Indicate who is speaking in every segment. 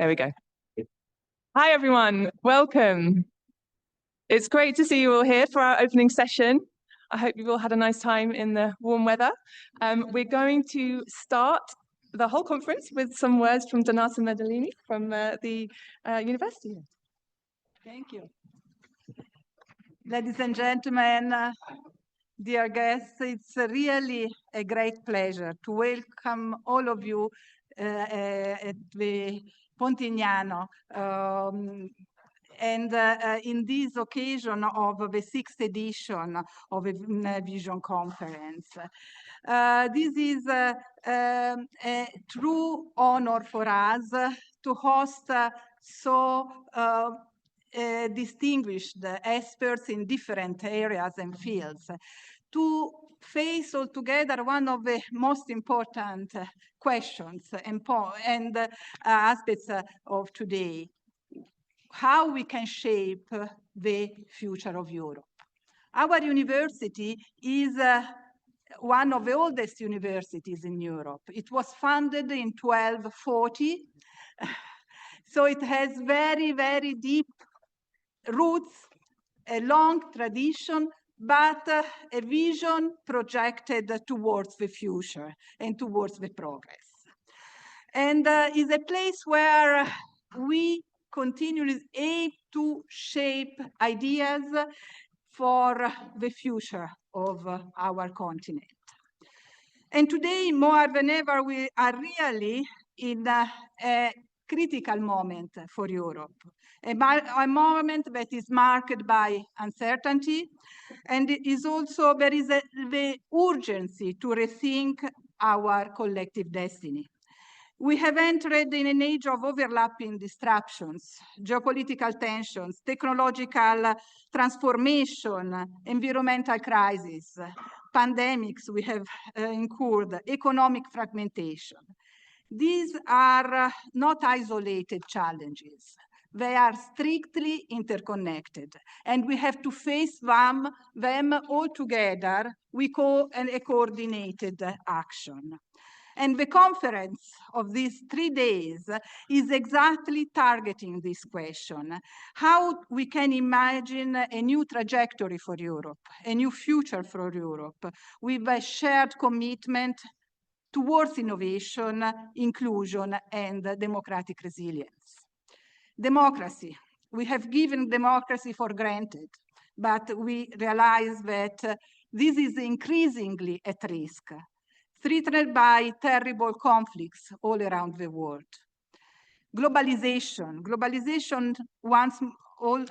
Speaker 1: There we go. Hi, everyone. Welcome. It's great to see you all here for our opening session. I hope you've all had a nice time in the warm weather. We're going to start the whole conference with some words from Donata Medellini from the university.
Speaker 2: Thank you. Ladies and gentlemen, dear guests, it's really a great pleasure to welcome all of you at the Pontignano and in this occasion of the sixth edition of a Vision Conference. This is a true honor for us to host distinguished experts in different areas and fields to face all together one of the most important questions and aspects of today: how we can shape the future of Europe. Our university is one of the oldest universities in Europe. It was founded in 1240, so it has very, very deep roots, a long tradition, but a vision projected towards the future and towards the progress. And is a place where we continually aim to shape ideas for the future of our continent. And today, more than ever, we are really in a critical moment for Europe, a moment that is marked by uncertainty, and it is also there is the urgency to rethink our collective destiny. We have entered in an age of overlapping disruptions, geopolitical tensions, technological transformation, environmental crisis, pandemics we have incurred, economic fragmentation. These are not isolated challenges. They are strictly interconnected, and we have to face them all together with a coordinated action. And the conference of these 3 days is exactly targeting this question: how we can imagine a new trajectory for Europe, a new future for Europe, with a shared commitment towards innovation, inclusion, and democratic resilience. Democracy. We have given democracy for granted, but we realize that this is increasingly at risk, threatened by terrible conflicts all around the world. Globalization. Globalization once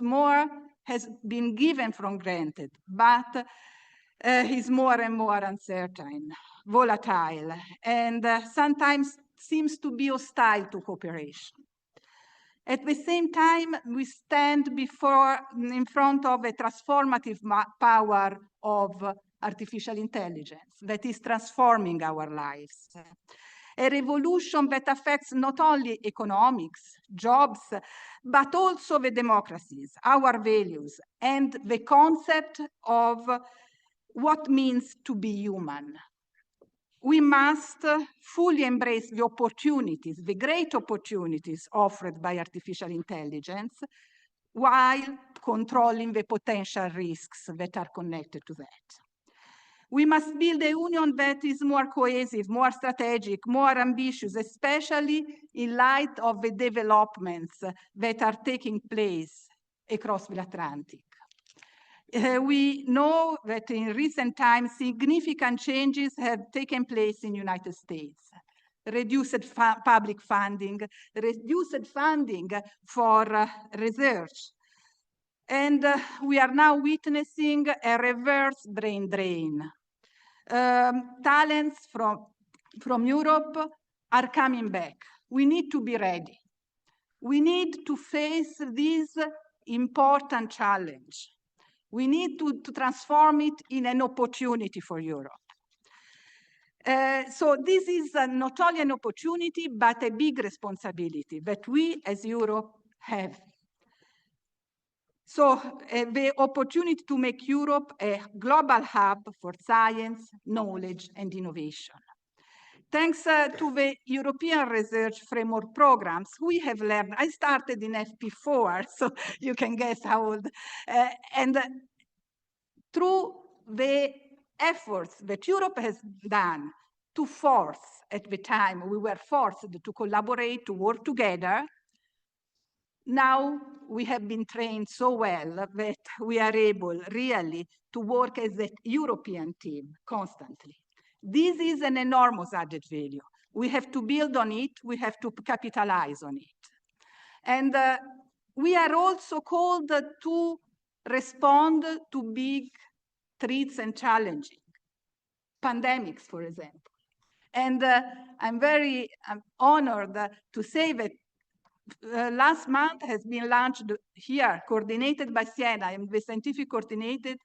Speaker 2: more has been given for granted, but is more and more uncertain, volatile, and sometimes seems to be hostile to cooperation. At the same time, we stand in front of a transformative power of artificial intelligence that is transforming our lives. A revolution that affects not only economics, jobs, but also the democracies, our values, and the concept of what means to be human. We must fully embrace the opportunities, the great opportunities offered by artificial intelligence, while controlling the potential risks that are connected to that. We must build a union that is more cohesive, more strategic, more ambitious, especially in light of the developments that are taking place across the Atlantic. We know that in recent times, significant changes have taken place in the United States. Reduced public funding, reduced funding for research. And we are now witnessing a reverse brain drain. Talents from Europe are coming back. We need to be ready. We need to face this important challenge. We need to transform it in an opportunity for Europe. So this is not only an opportunity, but a big responsibility that we as Europe have. So the opportunity to make Europe a global hub for science, knowledge, and innovation. Thanks to the European Research Framework programs, we have learned. I started in FP4, so you can guess how old. And through the efforts that Europe has done to force, at the time, we were forced to collaborate, to work together. Now we have been trained so well that we are able really to work as a European team constantly. This is an enormous added value. We have to build on it. We have to capitalize on it. And we are also called to respond to big threats and challenges, pandemics, for example. And I'm very honored to say that last month has been launched here, coordinated by Siena and the scientific coordinator,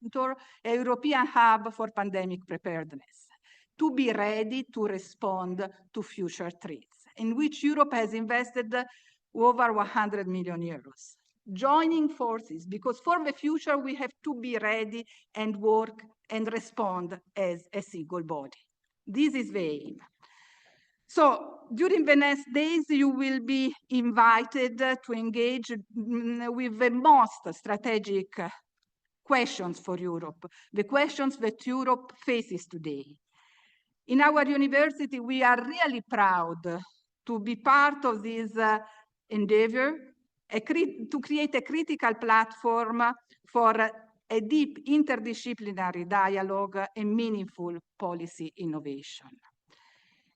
Speaker 2: a European hub for pandemic preparedness, to be ready to respond to future threats, in which Europe has invested over 100 million euros. Joining forces, because for the future we have to be ready and work and respond as a single body. This is the aim. So during the next days, you will be invited to engage with the most strategic questions for Europe, the questions that Europe faces today. In our university, we are really proud to be part of this endeavor, to create a critical platform for a deep interdisciplinary dialogue and meaningful policy innovation.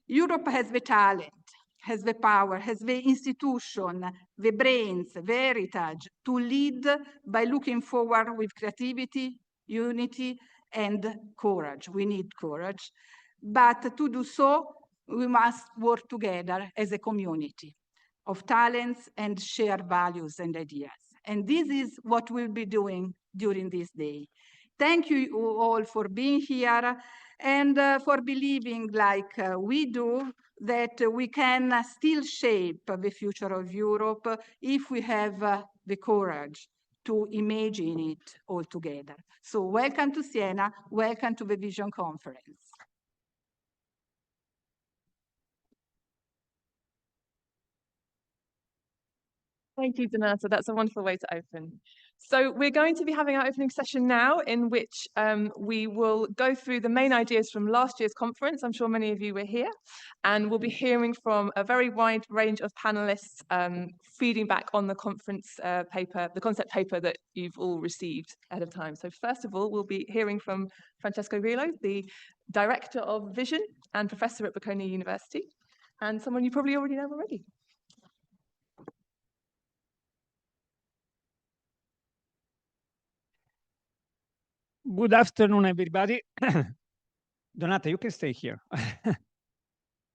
Speaker 2: Europe has the talent, has the power, has the institution, the brains, the heritage to lead by looking forward with creativity, unity, and courage. We need courage. But to do so, we must work together as a community of talents and shared values and ideas. And this is what we'll be doing during this day. Thank you all for being here and for believing, like we do, that we can still shape the future of Europe if we have the courage to imagine it all together. So welcome to Siena, welcome to the Vision Conference.
Speaker 1: Thank you, Donata. That's a wonderful way to open. So we're going to be having our opening session now, in which we will go through the main ideas from last year's conference. I'm sure many of you were here, and we'll be hearing from a very wide range of panelists feeding back on the conference paper, the concept paper that you've all received ahead of time. So first of all, we'll be hearing from Francesco Grillo, the Director of Vision and Professor at Bocconi University, and someone you probably already know already.
Speaker 3: Good afternoon, everybody. Donata, you can stay here.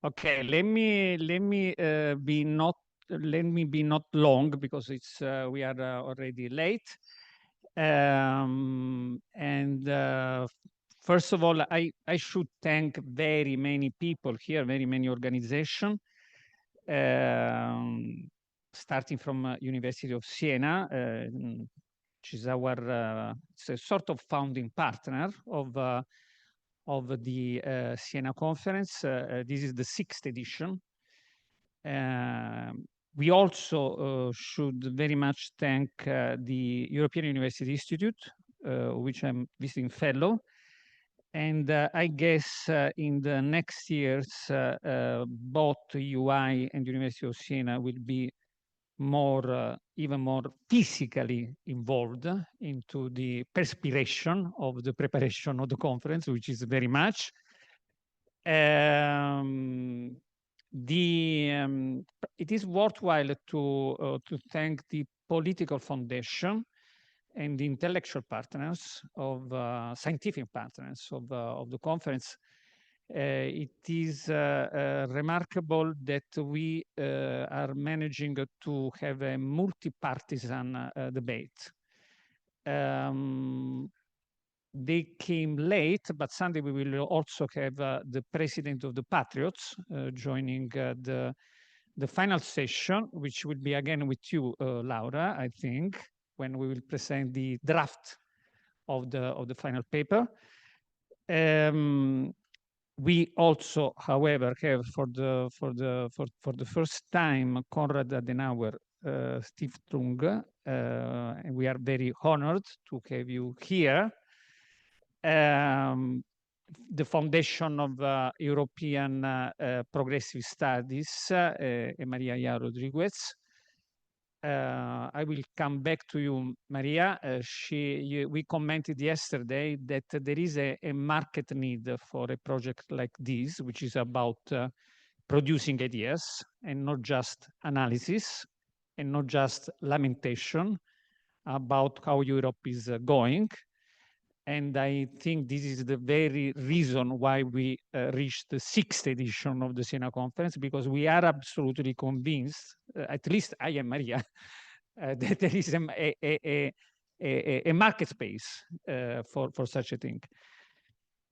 Speaker 3: Okay, let me be not long because it's we are already late. First of all, I should thank very many people here, very many organizations, starting from University of Siena. Which is our it's a sort of founding partner of the Siena conference. This is the 6th edition. We also should very much thank the European University Institute, which I'm visiting fellow. And I guess in the next years, both UI and University of Siena will be even more physically involved into the perspiration of the preparation of the conference, which is very much. It is worthwhile to thank the political foundation and the intellectual partners of scientific partners of the conference. It is remarkable that we are managing to have a multi-partisan debate. They came late, but Sunday we will also have the president of the Patriots joining the final session, which will be again with you, Laura, I think, when we will present the draft of the final paper. We also, however, have for the first time Konrad Adenauer Stiftung, and we are very honored to have you here. The foundation of European Progressive Studies, Maria Ja Rodriguez. I will come back to you, Maria. We commented yesterday that there is a market need for a project like this, which is about producing ideas and not just analysis and not just lamentation about how Europe is going. And I think this is the very reason why we reached the 6th edition of the Siena conference, because we are absolutely convinced, at least I am, Maria, that there is a market space for such a thing.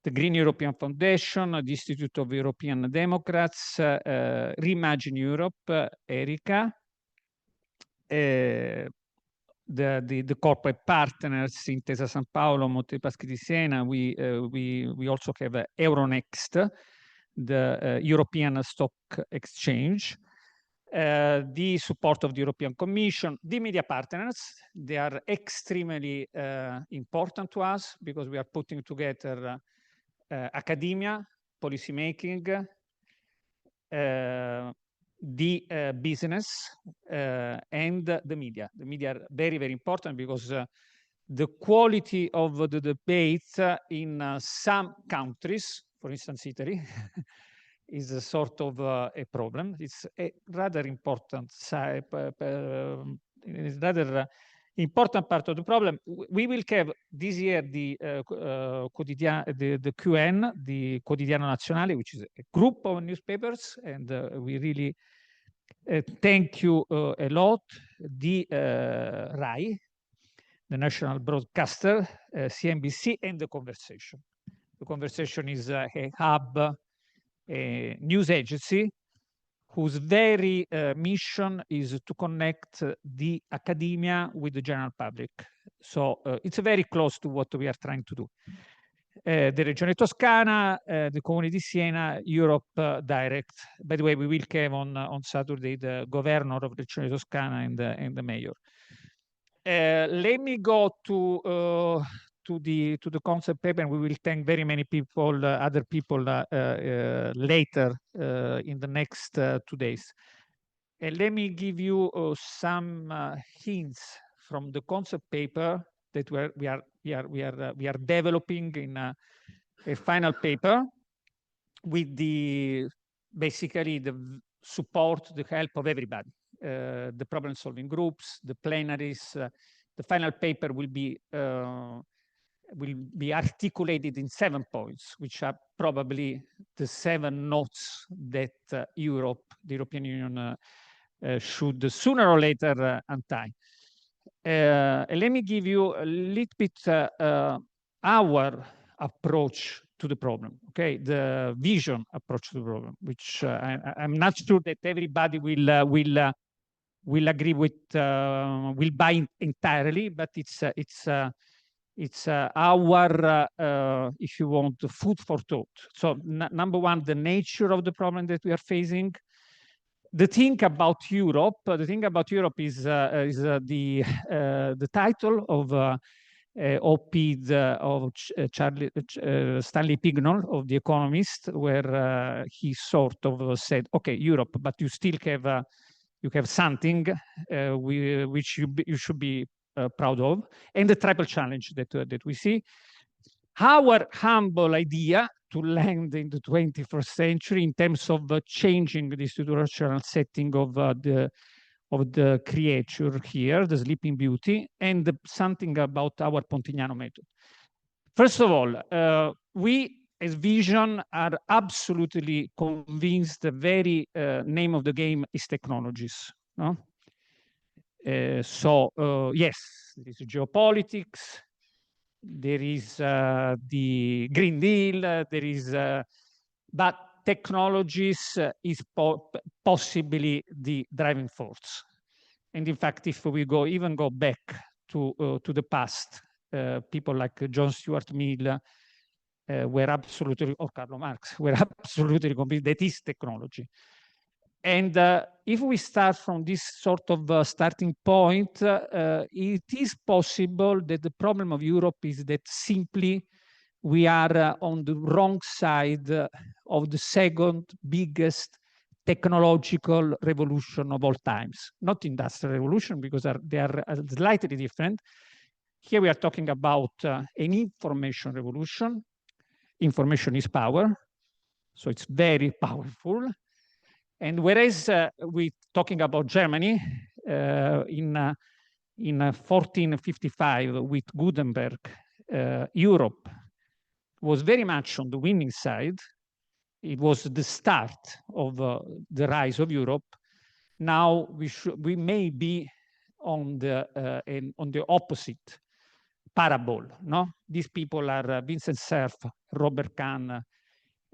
Speaker 3: The Green European Foundation, the Institute of European Democrats, Reimagine Europe, Erika, the corporate partners, Intesa San Paolo, Monte Paschi di Siena. We also have Euronext, the European Stock Exchange, the support of the European Commission, the media partners. They are extremely important to us because we are putting together academia, policymaking, the business and the media. The media are very, very important because the quality of the debate in some countries, for instance, Italy, is a sort of a problem. It's a rather important important part of the problem. We will have this year the QN, the Quotidiano Nazionale, which is a group of newspapers, and we really thank you a lot. The RAI, the national broadcaster, CNBC, and the Conversation. The Conversation is a hub, a news agency whose very mission is to connect the academia with the general public. So it's very close to what we are trying to do. The Regione Toscana, the Comune di Siena, Europe Direct. By the way, we will have on Saturday the governor of the Regione Toscana and the mayor. Let me go to the concept paper, and we will thank very many people, other people later in the next 2 days. And let me give you some hints from the concept paper that we are developing in a final paper with basically the support, the help of everybody, the problem-solving groups, the plenaries. The final paper will be articulated in 7 points, which are probably the 7 notes that Europe, the European Union, should sooner or later untie. Let me give you a little bit our approach to the problem, okay? The vision approach to the problem, which I'm not sure that everybody will agree with, will buy entirely, but it's our, if you want, food for thought. So number one, the nature of the problem that we are facing. The thing about Europe is the title of op-ed of Stanley Pignol of The Economist, where he sort of said, okay, Europe, but you still have you have something which you should be proud of, and the triple challenge that we see. Our humble idea to land in the 21st century in terms of changing the institutional setting of the creature here, the Sleeping Beauty, and something about our Pontignano method. First of all, we as Vision are absolutely convinced the very name of the game is technologies. No? Yes, there is geopolitics, there is the Green Deal, there is, but technologies is possibly the driving force. And in fact, if we even go back to the past, people like John Stuart Mill were absolutely, or Karl Marx, were absolutely convinced that is technology. And if we start from this sort of starting point, it is possible that the problem of Europe is that simply we are on the wrong side of the second biggest technological revolution of all times. Not industrial revolution, because they are slightly different. Here we are talking about an information revolution. Information is power, so it's very powerful. And whereas we're talking about Germany in 1455 with Gutenberg, Europe was very much on the winning side. It was the start of the rise of Europe. Now we may be on the opposite parable. No, these people are Vincent Cerf, Robert Kahn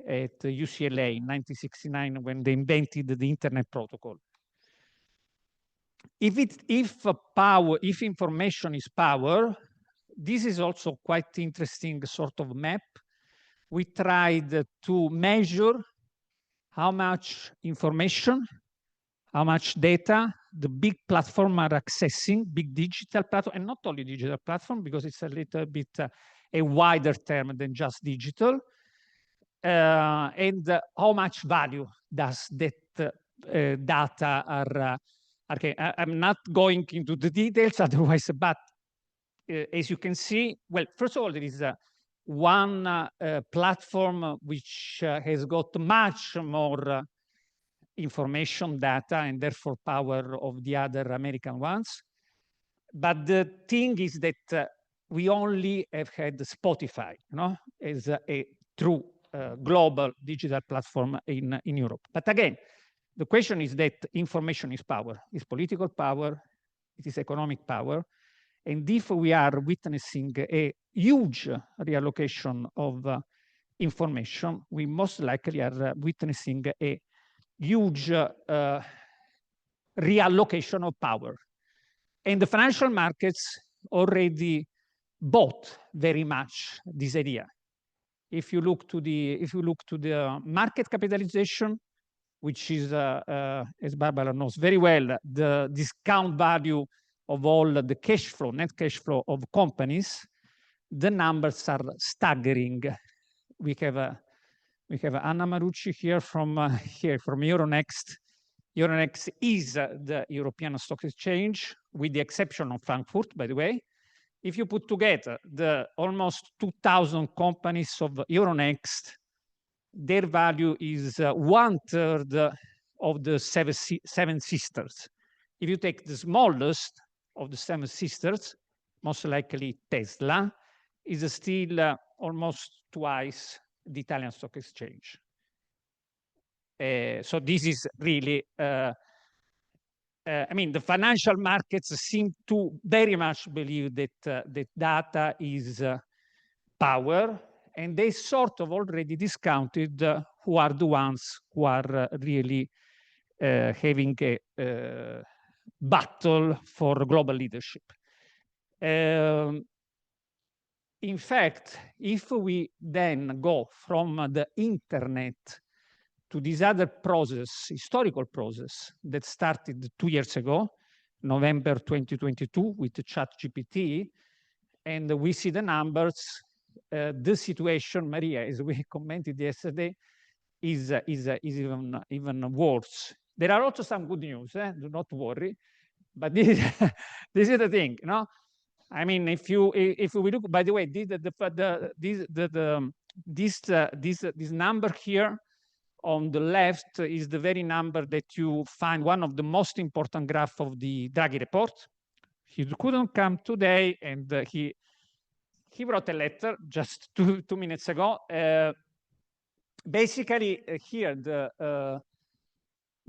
Speaker 3: at UCLA in 1969 when they invented the Internet Protocol. If information is power, this is also quite interesting sort of map. We tried to measure how much information, how much data the big platform are accessing, big digital platform, and not only digital platform, because it's a little bit a wider term than just digital, and how much value does that data are. Okay, I'm not going into the details otherwise, but as you can see, well, first of all, there is one platform which has got much more information, data, and therefore power of the other American ones. But the thing is that we only have had Spotify, as a true global digital platform in Europe. But again, the question is that information is power, is political power, it is economic power. And if we are witnessing a huge reallocation of information, we most likely are witnessing a huge reallocation of power. And the financial markets already bought very much this idea. If you look to the market capitalization, which is, as Barbara knows very well, the discount value of all the cash flow, net cash flow of companies, the numbers are staggering. We have Anna Marucci here from Euronext. Euronext is the European Stock Exchange, with the exception of Frankfurt, by the way. If you put together the almost 2,000 companies of Euronext, their value is 1/3 of the seven sisters. If you take the smallest of the seven sisters, most likely Tesla, is still almost twice the Italian Stock Exchange. So this is really, I mean, the financial markets seem to very much believe that data is power, and they sort of already discounted who are the ones who are really having a battle for global leadership. In fact, if we then go from the internet to this other process, historical process that started 2 years ago, November 2022, with ChatGPT, and we see the numbers, the situation, Maria, as we commented yesterday, is even worse. There are also some good news, do not worry, but this is the thing, I mean, if we look, by the way, this number here on the left is the very number that you find one of the most important graph of the Draghi report. He couldn't come today, and he wrote a letter just two minutes ago. Basically, here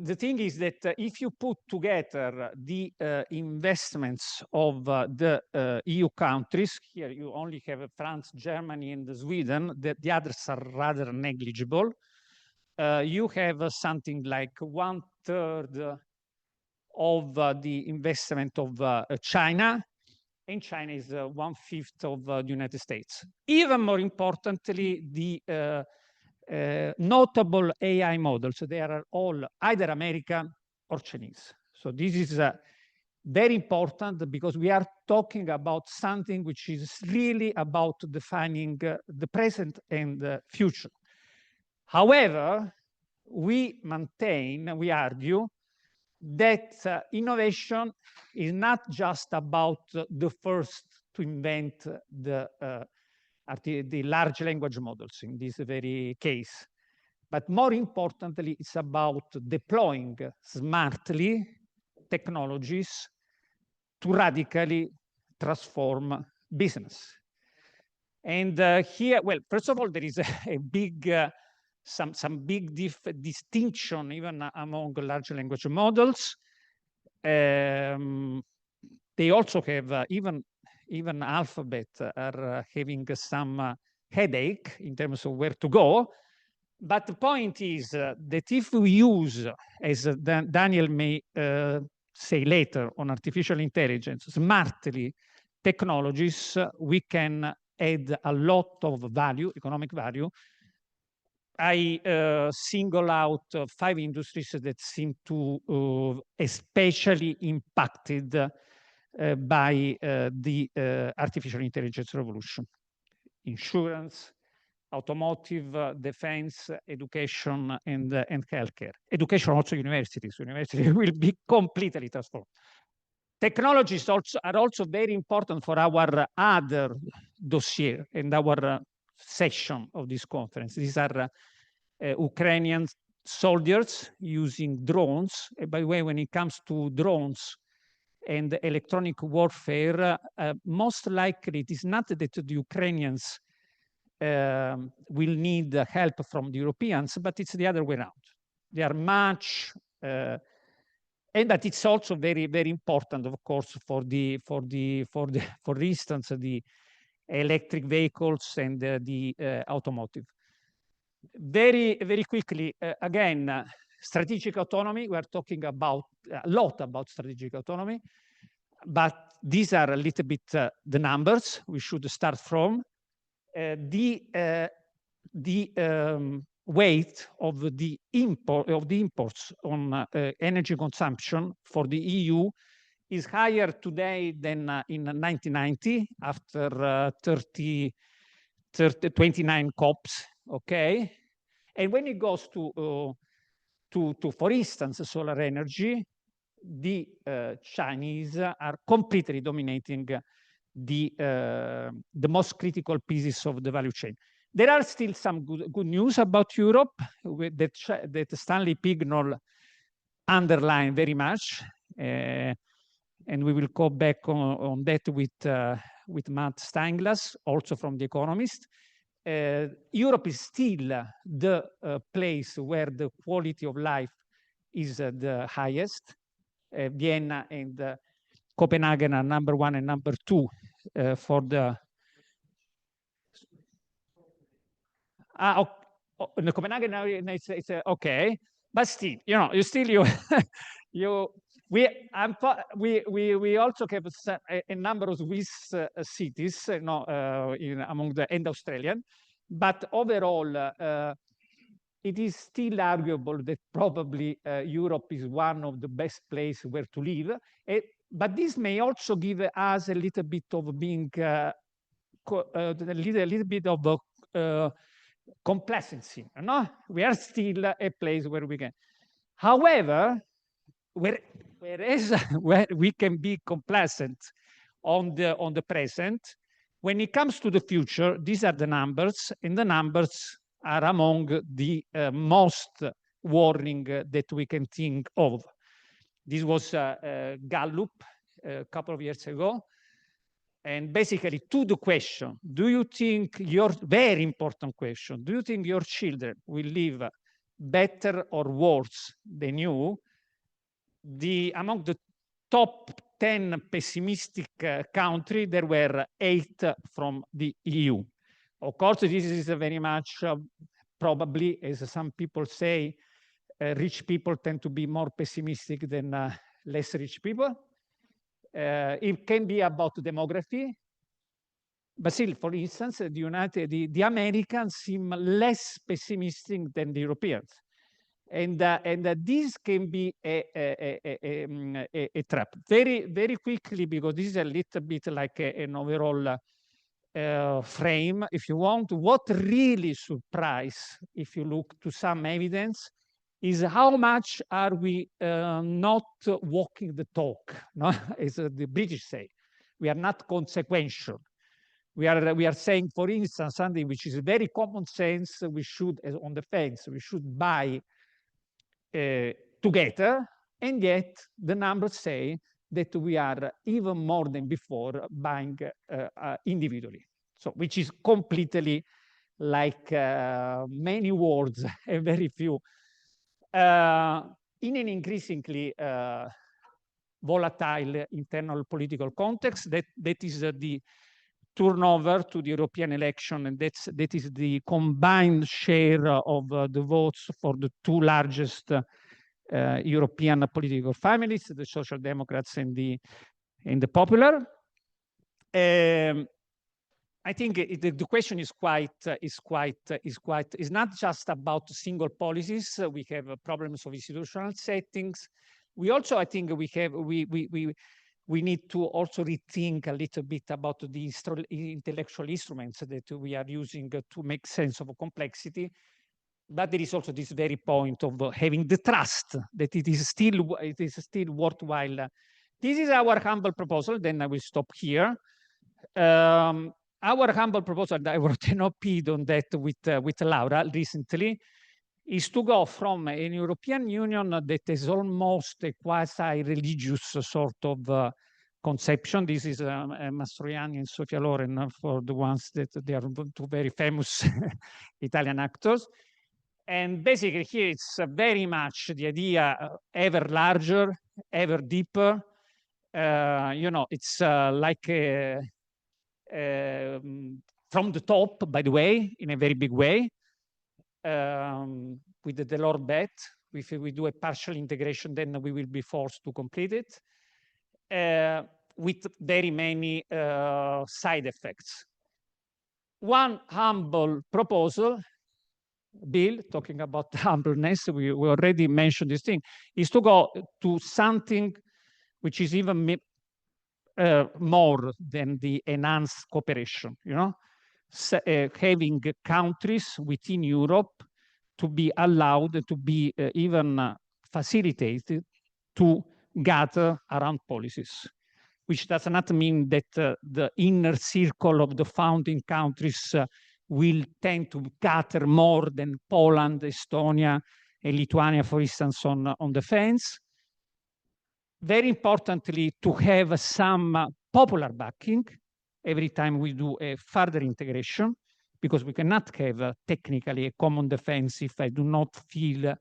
Speaker 3: the thing is that if you put together the investments of the EU countries, here you only have France, Germany, and Sweden, the others are rather negligible. You have something like 1/3 of the investment of China, and China is 1/5 of the United States. Even more importantly, the notable AI models, they are all either American or Chinese. So this is very important because we are talking about something which is really about defining the present and the future. However, we argue that innovation is not just about the first to invent the large language models in this very case, but more importantly, it's about deploying smartly technologies to radically transform business. And here, well, first of all, there is a big some big distinction even among large language models. They also have even Alphabet are having some headache in terms of where to go. But the point is that if we use, as Daniel may say later on artificial intelligence, smartly technologies, we can add a lot of value, economic value. I single out 5 industries that seem to especially impacted by the artificial intelligence revolution: insurance, automotive, defense, education, and healthcare. Education, also universities. Universities will be completely transformed. Technologies are also very important for our other dossier and our session of this conference. These are Ukrainian soldiers using drones. By the way, when it comes to drones and electronic warfare, most likely it is not that the Ukrainians will need help from the Europeans, but it's the other way around. They are much, and but it's also very, very important, of course, for instance, the electric vehicles and the automotive. Very, very quickly, again, strategic autonomy. We are talking about a lot about strategic autonomy, but these are a little bit the numbers we should start from. The weight of the imports on energy consumption for the EU is higher today than in 1990 after 29 COPs. Okay, and when it goes to for instance solar energy, the Chinese are completely dominating the most critical pieces of the value chain. There are still some good news about Europe that Stanley Pignol underlined very much, and we will go back on that with Matt Steinglass, also from The Economist. Europe is still the place where the quality of life is the highest. Vienna and Copenhagen are number 1 and number 2 for the. The Copenhagen now it's okay, but still, we also have a number of Swiss cities, among the and Australian, but overall, it is still arguable that probably Europe is one of the best places where to live. But this may also give us a little bit of being a little bit of complacency. No, we are still a place where we can. However, whereas where we can be complacent on the present, when it comes to the future, these are the numbers, and the numbers are among the most warning that we can think of. This was Gallup a couple of years ago. And basically, to the question, do you think very important question, do you think your children will live better or worse than you? Among the top 10 pessimistic countries, there were 8 from the EU. Of course, this is very much probably, as some people say, rich people tend to be more pessimistic than less rich people. It can be about demography. But still, for instance, the Americans seem less pessimistic than the Europeans. And this can be a trap. Very, very quickly, because this is a little bit like an overall frame, if you want. What really surprised, if you look to some evidence, is how much are we not walking the talk, no? As the British say. We are not consequential. We are saying, for instance, something which is very common sense, we should, on the fence, we should buy together, and yet the numbers say that we are even more than before buying individually. So, which is completely like many words and very few. In an increasingly volatile internal political context, that is the turnover to the European election, and that is the combined share of the votes for the two largest European political families, the Social Democrats and the Popular. I think the question is not just about single policies. We have problems of institutional settings. We also, I think, we need to also rethink a little bit about the intellectual instruments that we are using to make sense of complexity. But there is also this very point of having the trust that it is still worthwhile. This is our humble proposal. Then I will stop here. Our humble proposal, I wrote an op-ed on that with Laura recently, is to go from an European Union that is almost a quasi-religious sort of conception. This is Mastroianni and Sofia Loren for the ones that they are two very famous Italian actors. And basically here it's very much the idea ever larger, ever deeper. It's like from the top, by the way, in a very big way. With the Delors bet, if we do a partial integration, then we will be forced to complete it with very many side effects. One humble proposal, Bill, talking about humbleness, we already mentioned this thing, is to go to something which is even more than the enhanced cooperation, having countries within Europe to be allowed to be even facilitated to gather around policies, which does not mean that the inner circle of the founding countries will tend to gather more than Poland, Estonia, and Lithuania, for instance, on defense. Very importantly, to have some popular backing every time we do a further integration, because we cannot have technically a common defense if I do not feel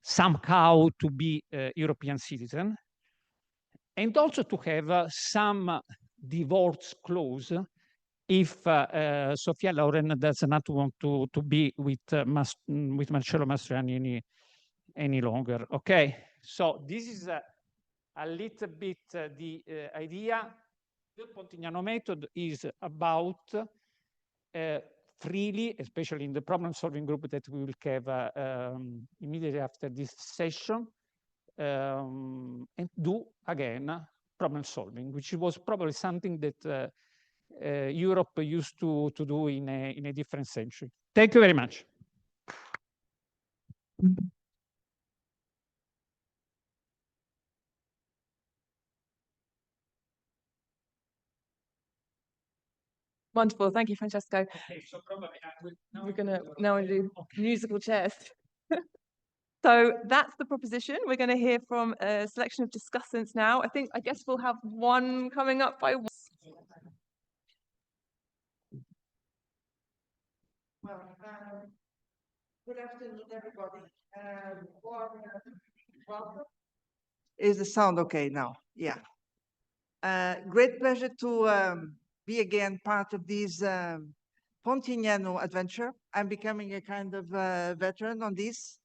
Speaker 3: somehow to be a European citizen. And also to have some divorce clause if Sofia Loren does not want to be with Marcello Mastroianni any longer. Okay, so this is a little bit the idea. The Pontignano method is about freely, especially in the problem-solving group that we will have immediately after this session, and do again problem-solving, which was probably something that Europe used to do in a different century. Thank you very much.
Speaker 1: Wonderful. Thank you, Francesco.
Speaker 3: Okay, so probably
Speaker 1: we're going to now do musical chairs. So that's the proposition. We're going to hear from a selection of discussants now. I guess we'll have one coming up by one.
Speaker 4: Well, good afternoon, everybody. Welcome. Is the sound okay now? Yeah. Great pleasure to be again part of this Pontignano adventure. I'm becoming a kind of veteran on this.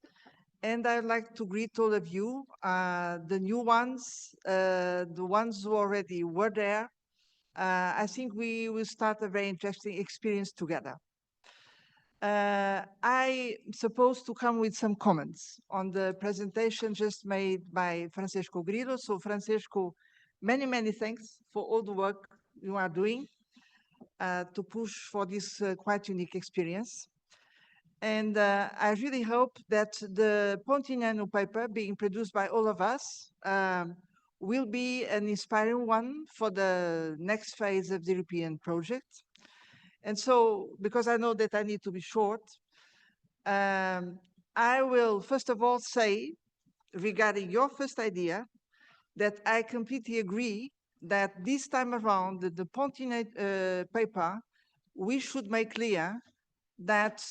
Speaker 4: And I'd like to greet all of you, the new ones, the ones who already were there. I think we will start a very interesting experience together. I'm supposed to come with some comments on the presentation just made by Francesco Grillo. So Francesco, many, many thanks for all the work you are doing to push for this quite unique experience. And I really hope that the Pontignano paper being produced by all of us will be an inspiring one for the next phase of the European project. And so, because I know that I need to be short, I will first of all say, regarding your first idea, that I completely agree that this time around, the Pontignano paper, we should make clear that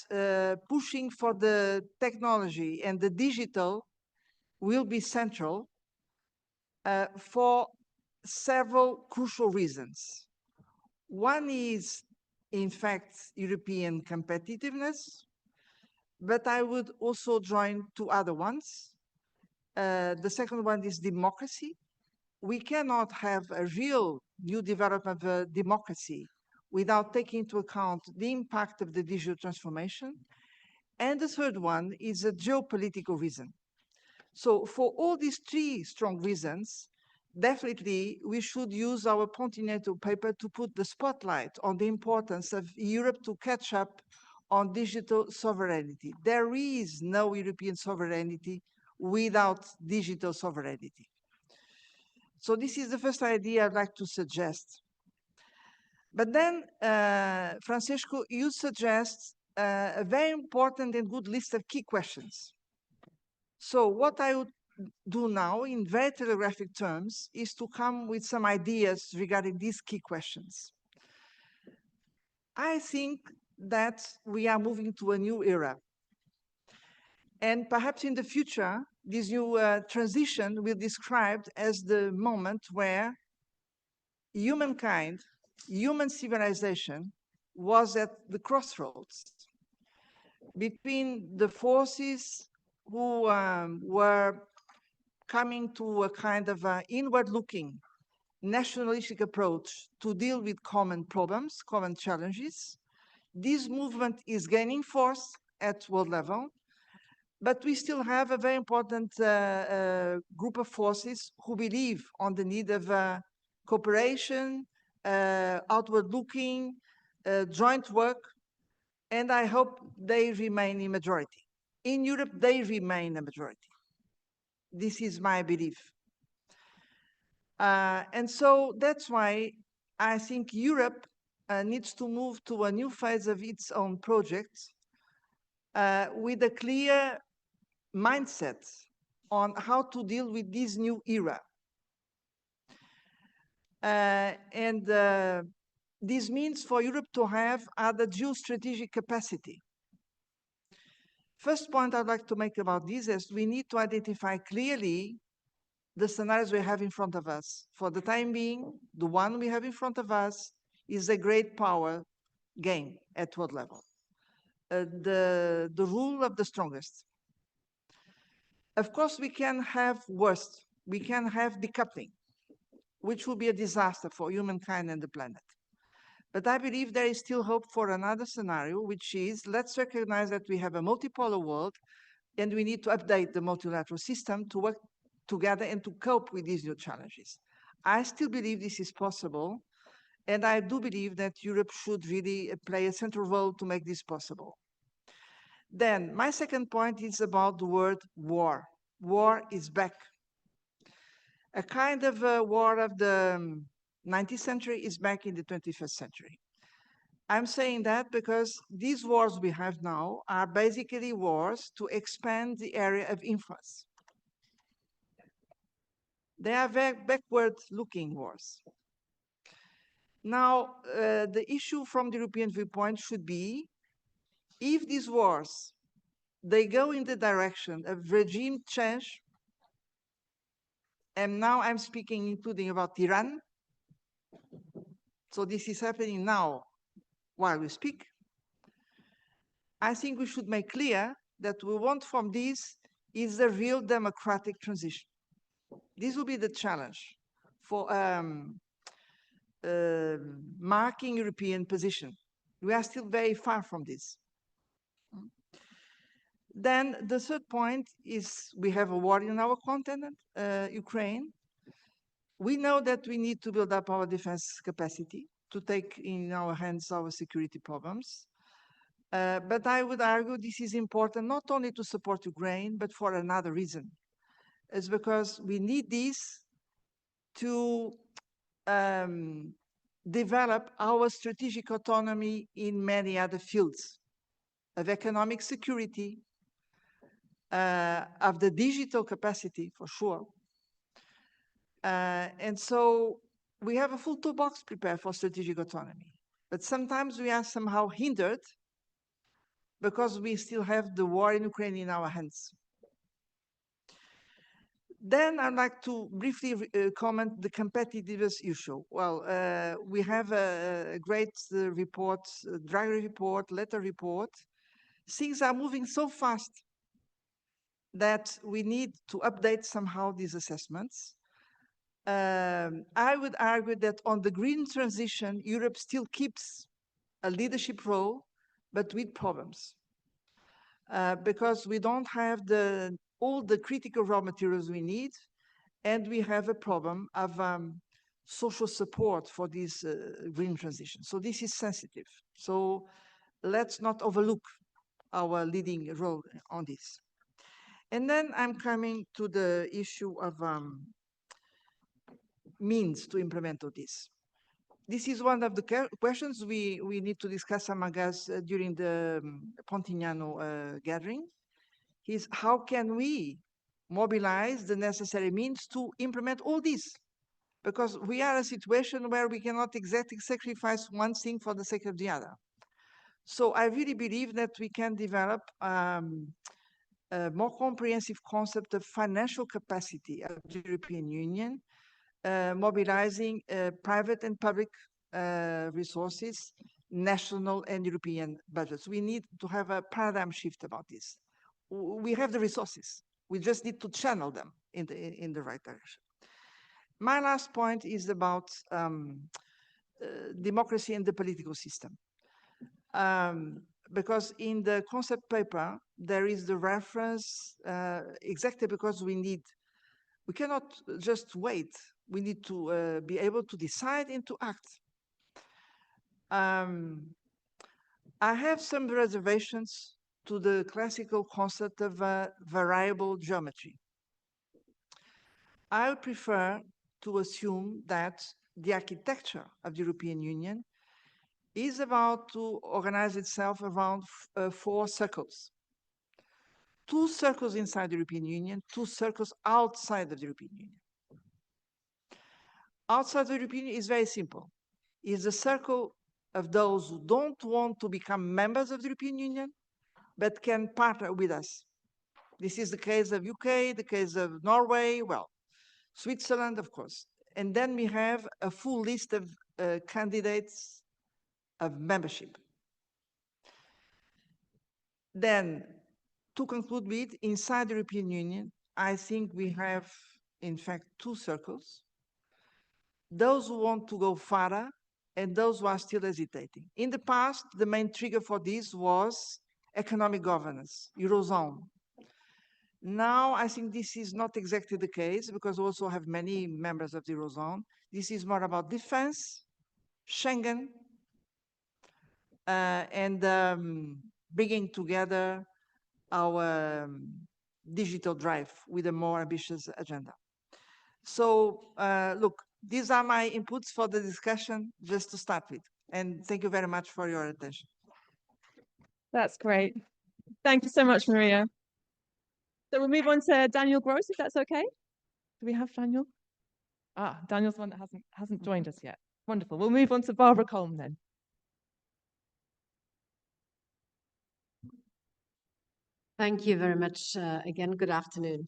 Speaker 4: pushing for the technology and the digital will be central for several crucial reasons. One is, in fact, European competitiveness, but I would also join two other ones. The second one is democracy. We cannot have a real new development of democracy without taking into account the impact of the digital transformation. And the third one is a geopolitical reason. So for all these three strong reasons, definitely we should use our Pontignano paper to put the spotlight on the importance of Europe to catch up on digital sovereignty. There is no European sovereignty without digital sovereignty. So this is the first idea I'd like to suggest. But then, Francesco, you suggest a very important and good list of key questions. So what I would do now in very telegraphic terms is to come with some ideas regarding these key questions. I think that we are moving to a new era. And perhaps in the future, this new transition will be described as the moment where humankind, human civilization, was at the crossroads between the forces who were coming to a kind of inward-looking, nationalistic approach to deal with common problems, common challenges. This movement is gaining force at world level, but we still have a very important group of forces who believe on the need of cooperation, outward-looking, joint work, and I hope they remain in majority. In Europe, they remain a majority. This is my belief. And so that's why I think Europe needs to move to a new phase of its own project with a clear mindset on how to deal with this new era. This means for Europe to have other geostrategic capacity. First point I'd like to make about this is we need to identify clearly the scenarios we have in front of us. For the time being, the one we have in front of us is a great power game at world level. The rule of the strongest. Of course, we can have worse. We can have decoupling, which will be a disaster for humankind and the planet. But I believe there is still hope for another scenario, which is let's recognize that we have a multipolar world and we need to update the multilateral system to work together and to cope with these new challenges. I still believe this is possible, and I do believe that Europe should really play a central role to make this possible. Then my second point is about the word war. War is back. A kind of war of the 19th century is back in the 21st century. I'm saying that because these wars we have now are basically wars to expand the area of influence. They are very backward-looking wars. Now, the issue from the European viewpoint should be, if these wars, they go in the direction of regime change, and now I'm speaking including about Iran, so this is happening now while we speak, I think we should make clear that we want from this is the real democratic transition. This will be the challenge for marking European position. We are still very far from this. Then the third point is we have a war in our continent, Ukraine. We know that we need to build up our defense capacity to take in our hands our security problems. But I would argue this is important not only to support Ukraine, but for another reason. It's because we need this to develop our strategic autonomy in many other fields of economic security, of the digital capacity, for sure. And so we have a full toolbox prepared for strategic autonomy. But sometimes we are somehow hindered because we still have the war in Ukraine in our hands. Then I'd like to briefly comment the competitiveness issue. Well, we have a great report, Draghi report, letter report. Things are moving so fast that we need to update somehow these assessments. I would argue that on the green transition, Europe still keeps a leadership role, but with problems. Because we don't have all the critical raw materials we need, and we have a problem of social support for this green transition. So this is sensitive. So let's not overlook our leading role on this. And then I'm coming to the issue of means to implement all this. This is one of the questions we need to discuss among us during the Pontignano gathering, is how can we mobilize the necessary means to implement all this? Because we are in a situation where we cannot exactly sacrifice one thing for the sake of the other. So I really believe that we can develop a more comprehensive concept of financial capacity of the European Union, mobilizing private and public resources, national and European budgets. We need to have a paradigm shift about this. We have the resources. We just need to channel them in the right direction. My last point is about democracy and the political system. Because in the concept paper, there is the reference exactly because we cannot just wait. We need to be able to decide and to act. I have some reservations to the classical concept of variable geometry. I would prefer to assume that the architecture of the European Union is about to organize itself around 4 circles. 2 circles inside the European Union, 2 circles outside of the European Union. Outside the European Union is very simple. It's a circle of those who don't want to become members of the European Union, but can partner with us. This is the case of UK, the case of Norway, well, Switzerland, of course. And then we have a full list of candidates of membership. Then, to conclude with, inside the European Union, I think we have, in fact, 2 circles. Those who want to go farther and those who are still hesitating. In the past, the main trigger for this was economic governance, Eurozone. Now, I think this is not exactly the case because we also have many members of the Eurozone. This is more about defense, Schengen, and bringing together our digital drive with a more ambitious agenda. So, look, these are my inputs for the discussion, just to start with. And thank you very much for your attention.
Speaker 1: That's great. Thank you so much, Maria. So we'll move on to Daniel Gross, if that's okay. Do we have Daniel? Daniel's the one that hasn't joined us yet. Wonderful. We'll move on to Barbara Colm then.
Speaker 5: Thank you very much again. Good afternoon.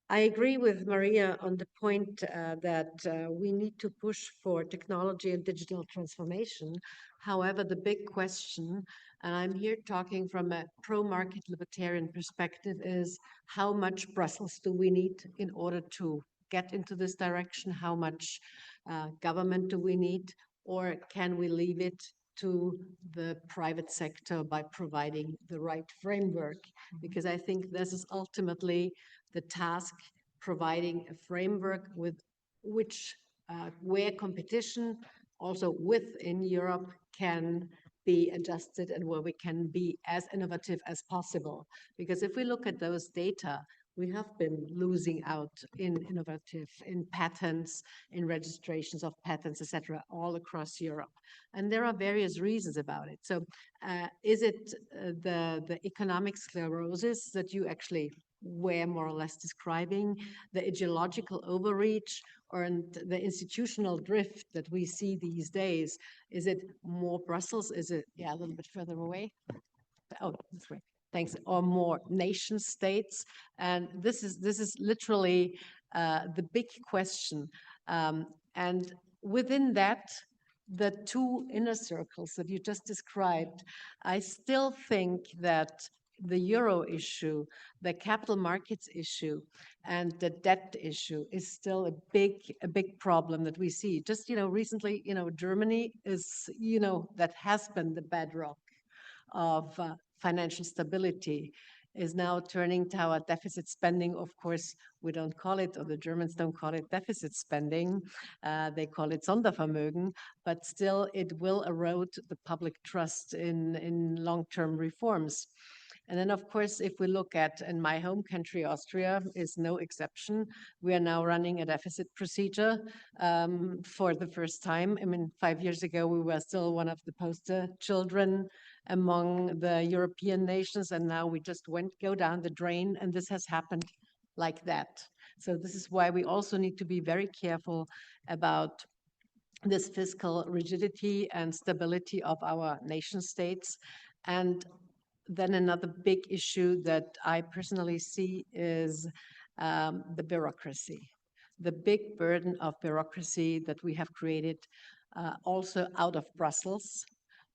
Speaker 5: I agree with Maria on the point that we need to push for technology and digital transformation. However, the big question, and I'm here talking from a pro-market libertarian perspective, is how much Brussels do we need in order to get into this direction? How much government do we need? Or can we leave it to the private sector by providing the right framework? Because I think this is ultimately the task, providing a framework with which where competition also within Europe can be adjusted and where we can be as innovative as possible. Because if we look at those data, we have been losing out in patents, in registrations of patents, etc., all across Europe. And there are various reasons about it. So is it the economic sclerosis that you actually were more or less describing, the ideological overreach, or the institutional drift that we see these days? Is it more Brussels? Is it, yeah, a little bit further away? Oh, that's right. Thanks. Or more nation states? And this is literally the big question. And within that, the two inner circles that you just described, I still think that the euro issue, the capital markets issue, and the debt issue is still a big problem that we see. Just, recently, Germany is, that has been the bedrock of financial stability, is now turning toward deficit spending. Of course, we don't call it, or the Germans don't call it deficit spending. They call it Sondervermögen, but still it will erode the public trust in long-term reforms. And then, of course, if we look at, in my home country, Austria is no exception. We are now running a deficit procedure for the first time. I mean, 5 years ago, we were still one of the poster children among the European nations, and now we just go down the drain, and this has happened like that. So this is why we also need to be very careful about this fiscal rigidity and stability of our nation states. And then another big issue that I personally see is the bureaucracy, the big burden of bureaucracy that we have created also out of Brussels.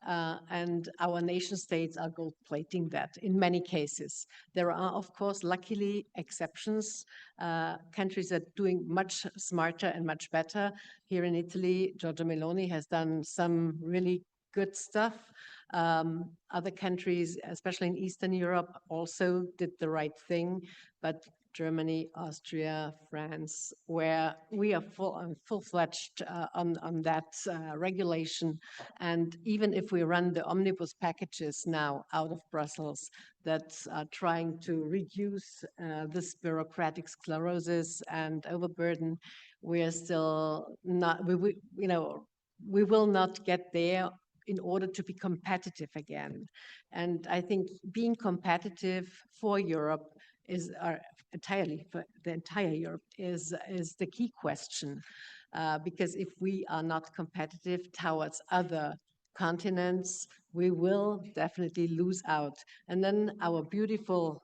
Speaker 5: And our nation states are gold plating that in many cases. There are, of course, luckily exceptions, countries that are doing much smarter and much better. Here in Italy, Giorgia Meloni has done some really good stuff. Other countries, especially in Eastern Europe, also did the right thing, but Germany, Austria, France, where we are full-fledged on that regulation. And even if we run the omnibus packages now out of Brussels that are trying to reduce this bureaucratic sclerosis and overburden, we are still not, we will not get there in order to be competitive again. And I think being competitive for Europe is entirely for the entire Europe is the key question, because if we are not competitive towards other continents, we will definitely lose out. And then our beautiful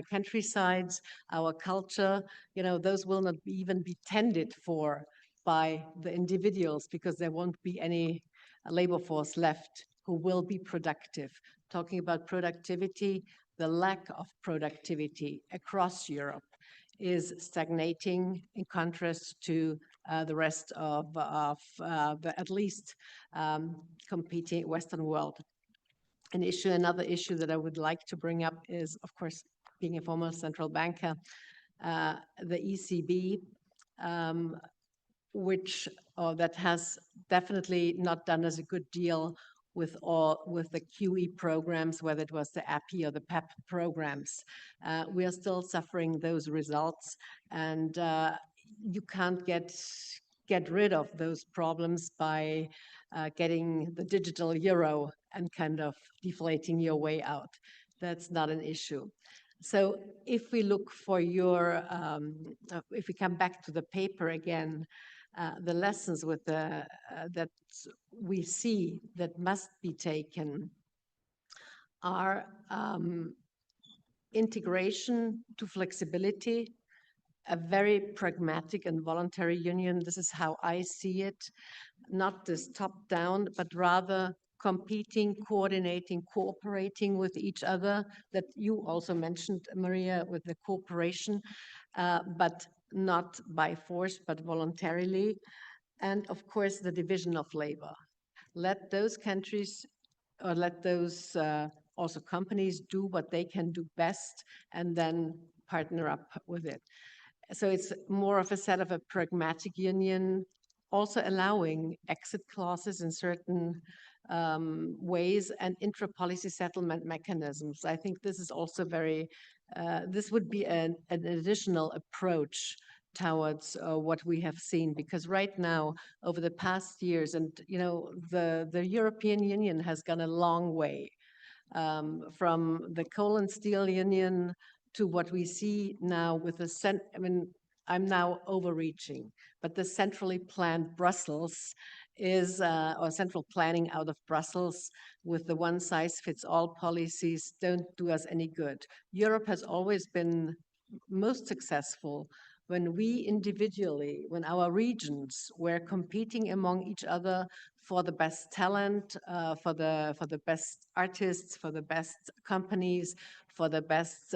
Speaker 5: countrysides, our culture, those will not even be tended for by the individuals, because there won't be any labor force left who will be productive. Talking about productivity, the lack of productivity across Europe is stagnating in contrast to the rest of the at least competing Western world. Another issue that I would like to bring up is, of course, being a former central banker, the ECB, that has definitely not done us a good deal with the QE programs, whether it was the API or the PEP programs. We are still suffering those results, and you can't get rid of those problems by getting the digital euro and kind of deflating your way out. That's not an issue. So if we look for if we come back to the paper again, the lessons with that we see that must be taken are integration to flexibility, a very pragmatic and voluntary union. This is how I see it, not this top-down, but rather competing, coordinating, cooperating with each other, that you also mentioned, Maria, with the cooperation, but not by force, but voluntarily. And of course, the division of labor. Let those countries, or let those also companies do what they can do best, and then partner up with it. So it's more of a set of a pragmatic union, also allowing exit clauses in certain ways and intra-policy settlement mechanisms. I think this is also very, this would be an additional approach towards what we have seen, because right now, over the past years, and you know, the European Union has gone a long way from the coal and steel union to what we see now with the I mean, I'm now overreaching, but the centrally planned Brussels is, or central planning out of Brussels with the one-size-fits-all policies don't do us any good. Europe has always been most successful when we individually, when our regions were competing among each other for the best talent, for the best artists, for the best companies, for the best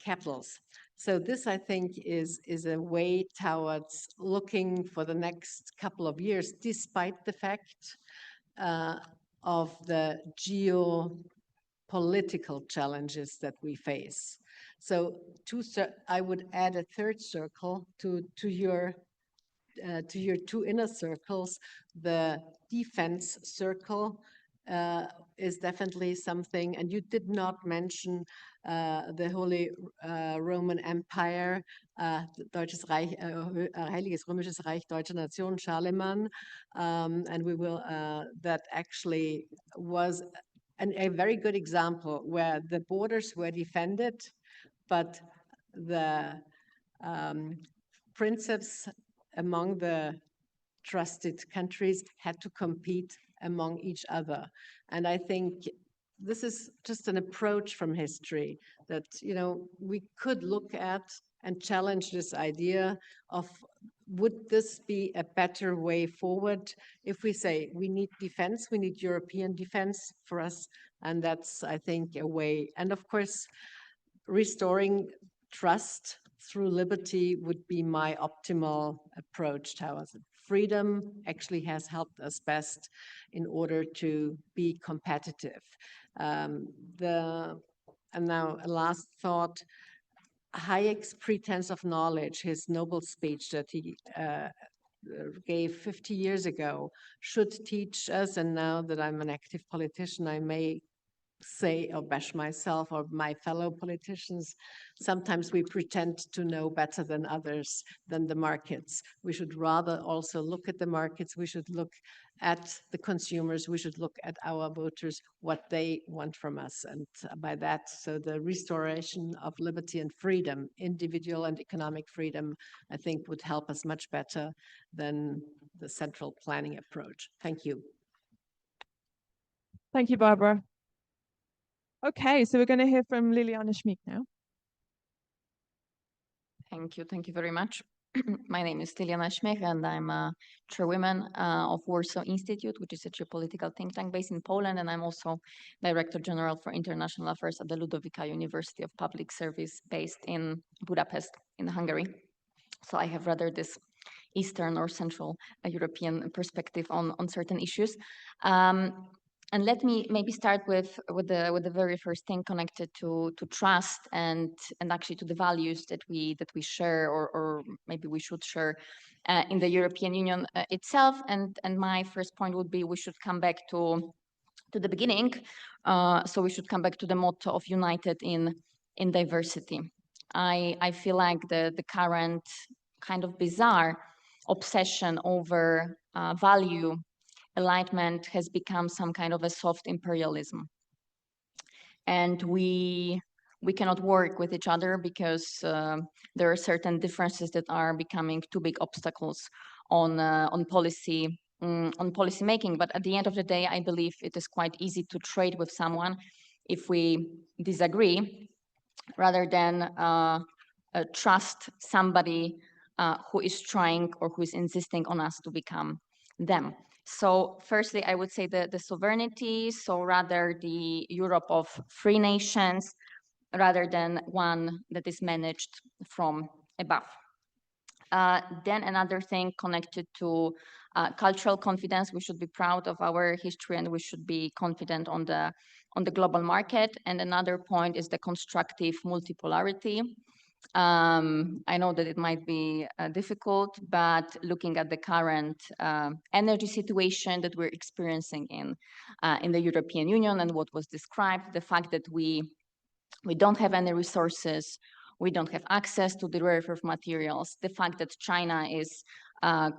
Speaker 5: capitals. So this, I think, is a way towards looking for the next couple of years, despite the fact of the geopolitical challenges that we face. So I would add a third circle to your two inner circles. The defense circle is definitely something, and you did not mention the Holy Roman Empire, Deutsches Reich, Heiliges Römisches Reich, Deutsche Nation, Charlemagne, and we will, that actually was a very good example where the borders were defended, but the princeps among the trusted countries had to compete among each other. And I think this is just an approach from history that, you know, we could look at and challenge this idea of, would this be a better way forward if we say we need defense, we need European defense for us, and that's, I think, a way. And of course, restoring trust through liberty would be my optimal approach towards it. Freedom actually has helped us best in order to be competitive. And now a last thought, Hayek's pretense of knowledge, his Nobel speech that he gave 50 years ago, should teach us, and now that I'm an active politician, I may say or bash myself or my fellow politicians, sometimes we pretend to know better than others, than the markets. We should rather also look at the markets, we should look at the consumers, we should look at our voters, what they want from us. And by that, so the restoration of liberty and freedom, individual and economic freedom, I think would help us much better than the central planning approach. Thank you.
Speaker 1: Thank you, Barbara. Okay, so we're going to hear from Liliana Schmick now.
Speaker 6: Thank you very much. My name is Liliana Schmick, and I'm a chairwoman of Warsaw Institute, which is a geopolitical think tank based in Poland, and I'm also Director General for International Affairs at the Ludovika University of Public Service based in Budapest, in Hungary. So I have rather this Eastern or Central European perspective on certain issues. And let me maybe start with the very first thing connected to trust and actually to the values that we share, or maybe we should share in the European Union itself. And my first point would be we should come back to the beginning. So we should come back to the motto of united in diversity. I feel like the current kind of bizarre obsession over value alignment has become some kind of a soft imperialism. And we cannot work with each other because there are certain differences that are becoming too big obstacles on policy making. But at the end of the day, I believe it is quite easy to trade with someone if we disagree. rather than trust somebody who is trying or who is insisting on us to become them. So firstly, I would say the sovereignty, so rather the Europe of free nations, rather than one that is managed from above. Then another thing connected to cultural confidence. We should be proud of our history and we should be confident on the global market. And another point is the constructive multipolarity. I know that it might be difficult, but looking at the current energy situation that we're experiencing in the European Union and what was described, the fact that we don't have any resources, we don't have access to the rare earth materials, the fact that China is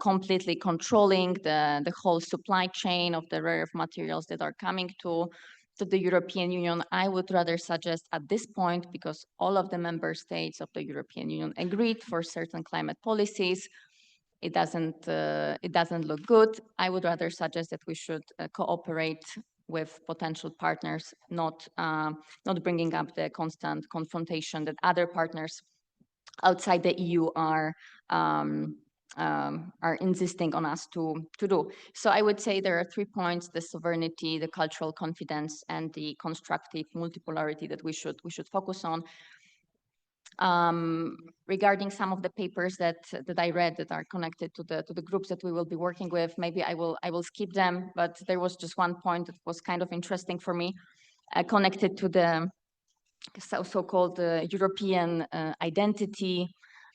Speaker 6: completely controlling the whole supply chain of the rare earth materials that are coming to the European Union, I would rather suggest at this point, because all of the member states of the European Union agreed for certain climate policies, it doesn't look good. I would rather suggest that we should cooperate with potential partners, not bringing up the constant confrontation that other partners outside the EU are insisting on us to do. So I would say there are 3 points: the sovereignty, the cultural confidence, and the constructive multipolarity that we should focus on. Regarding some of the papers that I read that are connected to the groups that we will be working with, maybe I will skip them, but there was just one point that was kind of interesting for me, connected to the so-called European identity,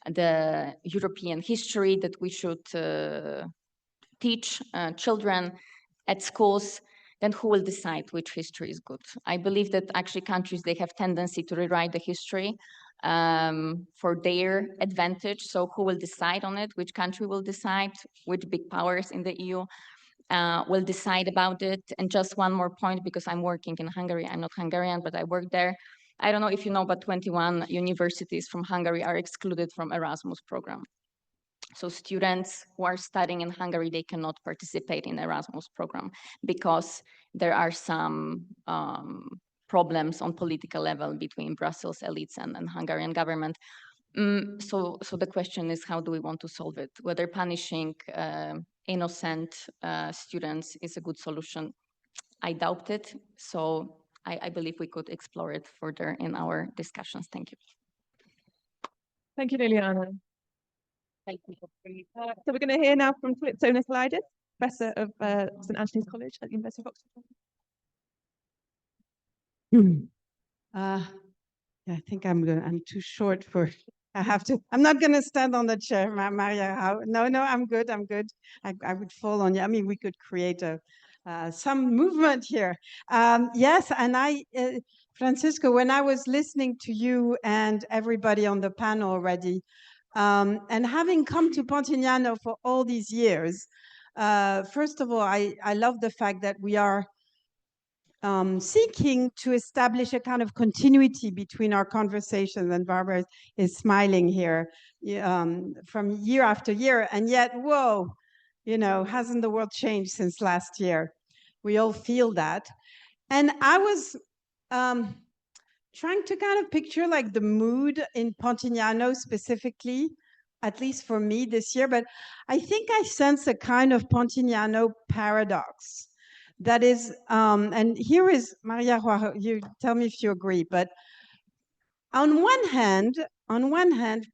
Speaker 6: the European history that we should teach children at schools. Then who will decide which history is good? I believe that actually countries, they have tendency to rewrite the history for their advantage. So who will decide on it? Which country will decide? Which big powers in the EU will decide about it? And just one more point, because I'm working in Hungary. I'm not Hungarian, but I work there. I don't know if you know, but 21 universities from Hungary are excluded from Erasmus program. So students who are studying in Hungary, they cannot participate in Erasmus program because there are some problems on political level between Brussels elites and Hungarian government. So the question is, how do we want to solve it? Whether punishing innocent students is a good solution, I doubt it. So I believe we could explore it further in our discussions. Thank you.
Speaker 1: Thank you, Liliana.
Speaker 6: Thank you.
Speaker 1: So we're going to hear now from Flitsona Sliders, Professor of St Antony's College at the University of Oxford.
Speaker 7: Yeah, I think I'm too short for, I'm not going to stand on the chair, Maria. No, I'm good. I would fall on you. I mean, we could create some movement here. Yes, and Francisco, when I was listening to you and everybody on the panel already, and having come to Pontignano for all these years, first of all, I love the fact that we are seeking to establish a kind of continuity between our conversations, and Barbara is smiling here, from year after year, and yet, whoa, hasn't the world changed since last year? We all feel that. And I was trying to kind of picture like the mood in Pontignano specifically, at least for me this year, but I think I sense a kind of Pontignano paradox. That is, and here is, Maria, you tell me if you agree, but on one hand,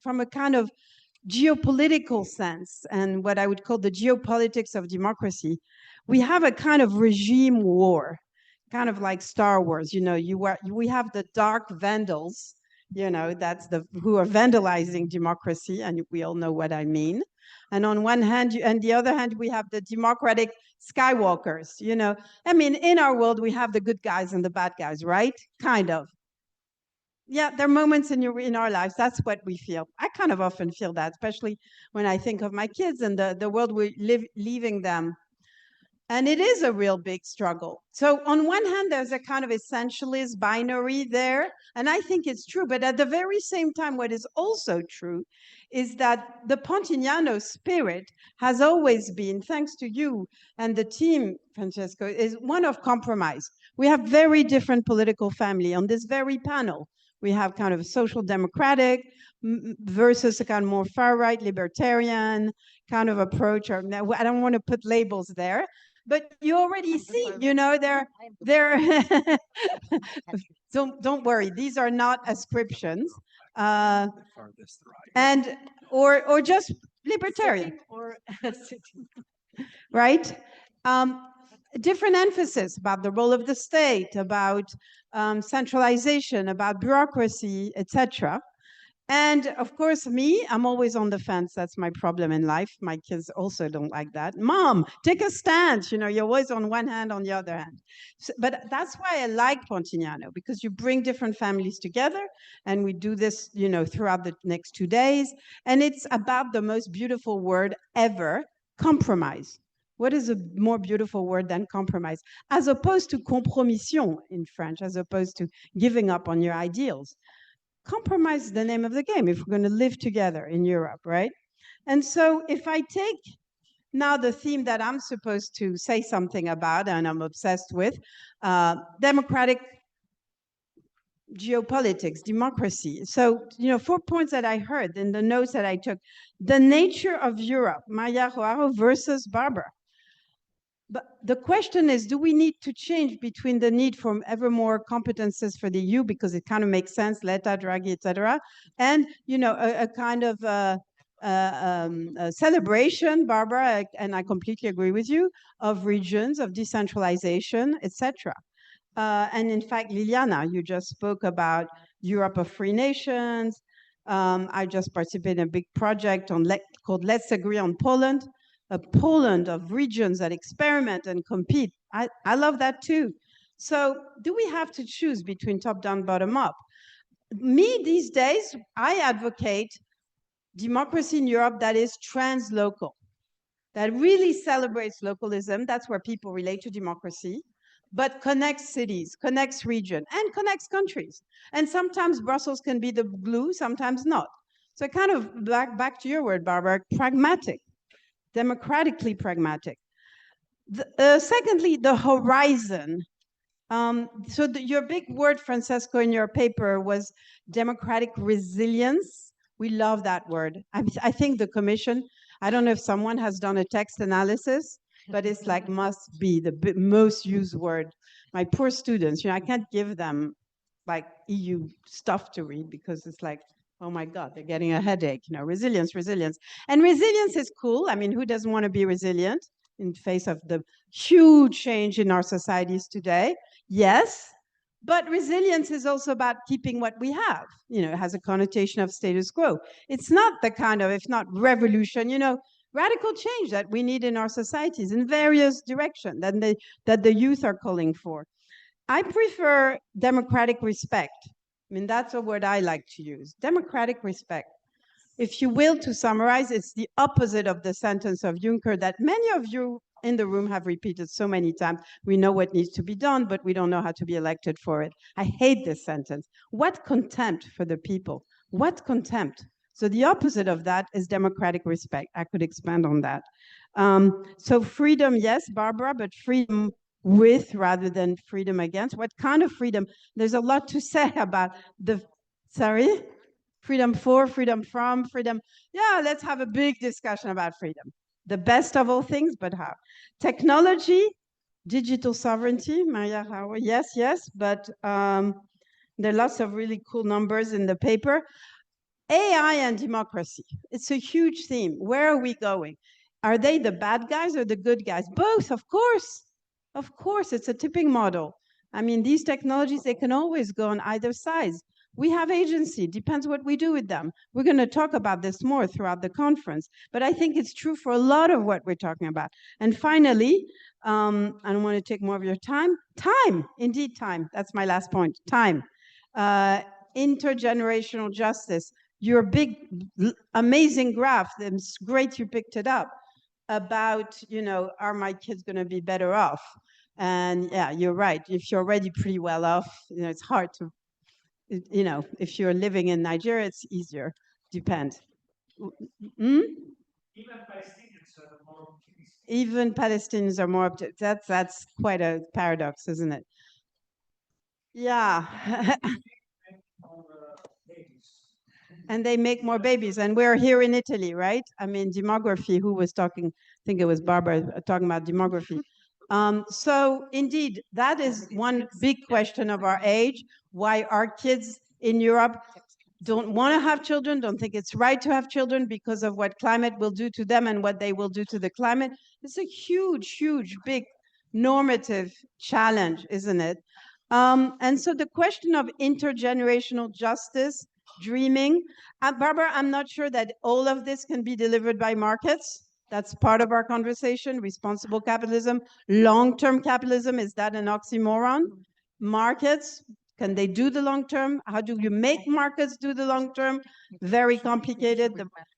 Speaker 7: from a kind of geopolitical sense and what I would call the geopolitics of democracy, we have a kind of regime war, kind of like Star Wars. We have the dark Vandals, that's who are vandalizing democracy, and we all know what I mean. And on one hand, and the other hand, we have the democratic Skywalkers. I mean, in our world, we have the good guys and the bad guys, right? Kind of. Yeah, there are moments in our lives. That's what we feel. I kind of often feel that, especially when I think of my kids and the world we're leaving them. And it is a real big struggle. So on one hand, there's a kind of essentialist binary there, and I think it's true. But at the very same time, what is also true is that the Pontignano spirit has always been, thanks to you and the team, Francesco, is one of compromise. We have very different political family on this very panel. We have kind of a social democratic versus a kind of more far-right libertarian kind of approach. Or I don't want to put labels there, but you already see, you know, they're don't worry, these are not ascriptions, and or just libertarian or right. Different emphasis about the role of the state, about centralization, about bureaucracy, etc. And of course, me, I'm always on the fence. That's my problem in life. My kids also don't like that. Mom, take a stance. You know, you're always on one hand, on the other hand. So, but that's why I like Pontignano, because you bring different families together, and we do this, you know, throughout the next 2 days. And it's about the most beautiful word ever, compromise. What is a more beautiful word than compromise? As opposed to compromission in French, as opposed to giving up on your ideals. Compromise is the name of the game if we're going to live together in Europe, right? And so if I take now the theme that I'm supposed to say something about and I'm obsessed with, democratic geopolitics, democracy. So, you know, 4 points that I heard in the notes that I took. The nature of Europe, Maria Joao versus Barbara. But the question is, do we need to change between the need for ever more competences for the EU, because it kind of makes sense, Letta, Draghi, etc., and, you know, a kind of a celebration, Barbara, and I completely agree with you, of regions, of decentralization, etc. And in fact, Liliana, you just spoke about Europe of Free Nations. I just participated in a big project on called Let's Agree on Poland, a Poland of regions that experiment and compete. I love that too. So do we have to choose between top-down, bottom-up? Me, these days, I advocate democracy in Europe that is translocal, that really celebrates localism. That's where people relate to democracy, but connects cities, connects region, and connects countries. And sometimes Brussels can be the glue, sometimes not. So kind of back to your word, Barbara, pragmatic. Democratically pragmatic. Secondly, the horizon. So your big word, Francesco, in your paper was democratic resilience. We love that word. I think the Commission, I don't know if someone has done a text analysis, but it's like must be the most used word. My poor students, you know, I can't give them like EU stuff to read because it's like, oh my God, they're getting a headache, you know, resilience. And resilience is cool. I mean, who doesn't want to be resilient in face of the huge change in our societies today? Yes, but resilience is also about keeping what we have. You know, it has a connotation of status quo. It's not the kind of, if not revolution, you know, radical change that we need in our societies in various directions that the youth are calling for. I prefer democratic respect. I mean, that's a word I like to use, democratic respect. If you will, to summarize, it's the opposite of the sentence of Juncker that many of you in the room have repeated so many times. We know what needs to be done, but we don't know how to be elected for it. I hate this sentence. What contempt for the people? What contempt? So the opposite of that is democratic respect. I could expand on that. So freedom, yes, Barbara, but freedom with rather than freedom against. What kind of freedom? There's a lot to say about the, sorry? Freedom for, freedom from, freedom. Yeah, let's have a big discussion about freedom. The best of all things, but how? Technology, digital sovereignty, Maria Howard, yes, but there are lots of really cool numbers in the paper. AI and democracy, it's a huge theme. Where are we going? Are they the bad guys or the good guys? Both, of course. Of course, it's a tipping model. I mean, these technologies, they can always go on either side. We have agency, depends what we do with them. We're going to talk about this more throughout the conference, but I think it's true for a lot of what we're talking about. And finally, I don't want to take more of your time. Time, indeed time. That's my last point, time. Intergenerational justice. Your big, amazing graph, it's great you picked it up, about, you know, are my kids going to be better off? And yeah, you're right. If you're already pretty well off, you know, it's hard to, you know, if you're living in Nigeria, it's easier. Depends. Even Palestinians are more optimistic. That's quite a paradox, isn't it? Yeah. and they make more babies. And we're here in Italy, right? I mean, demography, who was talking? I think it was Barbara talking about demography. So indeed, that is one big question of our age, why our kids in Europe don't want to have children, don't think it's right to have children because of what climate will do to them and what they will do to the climate. It's a huge, huge, big normative challenge, isn't it? And so the question of intergenerational justice, dreaming, Barbara, I'm not sure that all of this can be delivered by markets. That's part of our conversation. Responsible capitalism, long-term capitalism, is that an oxymoron? Markets, can they do the long term? How do you make markets do the long term? Very complicated.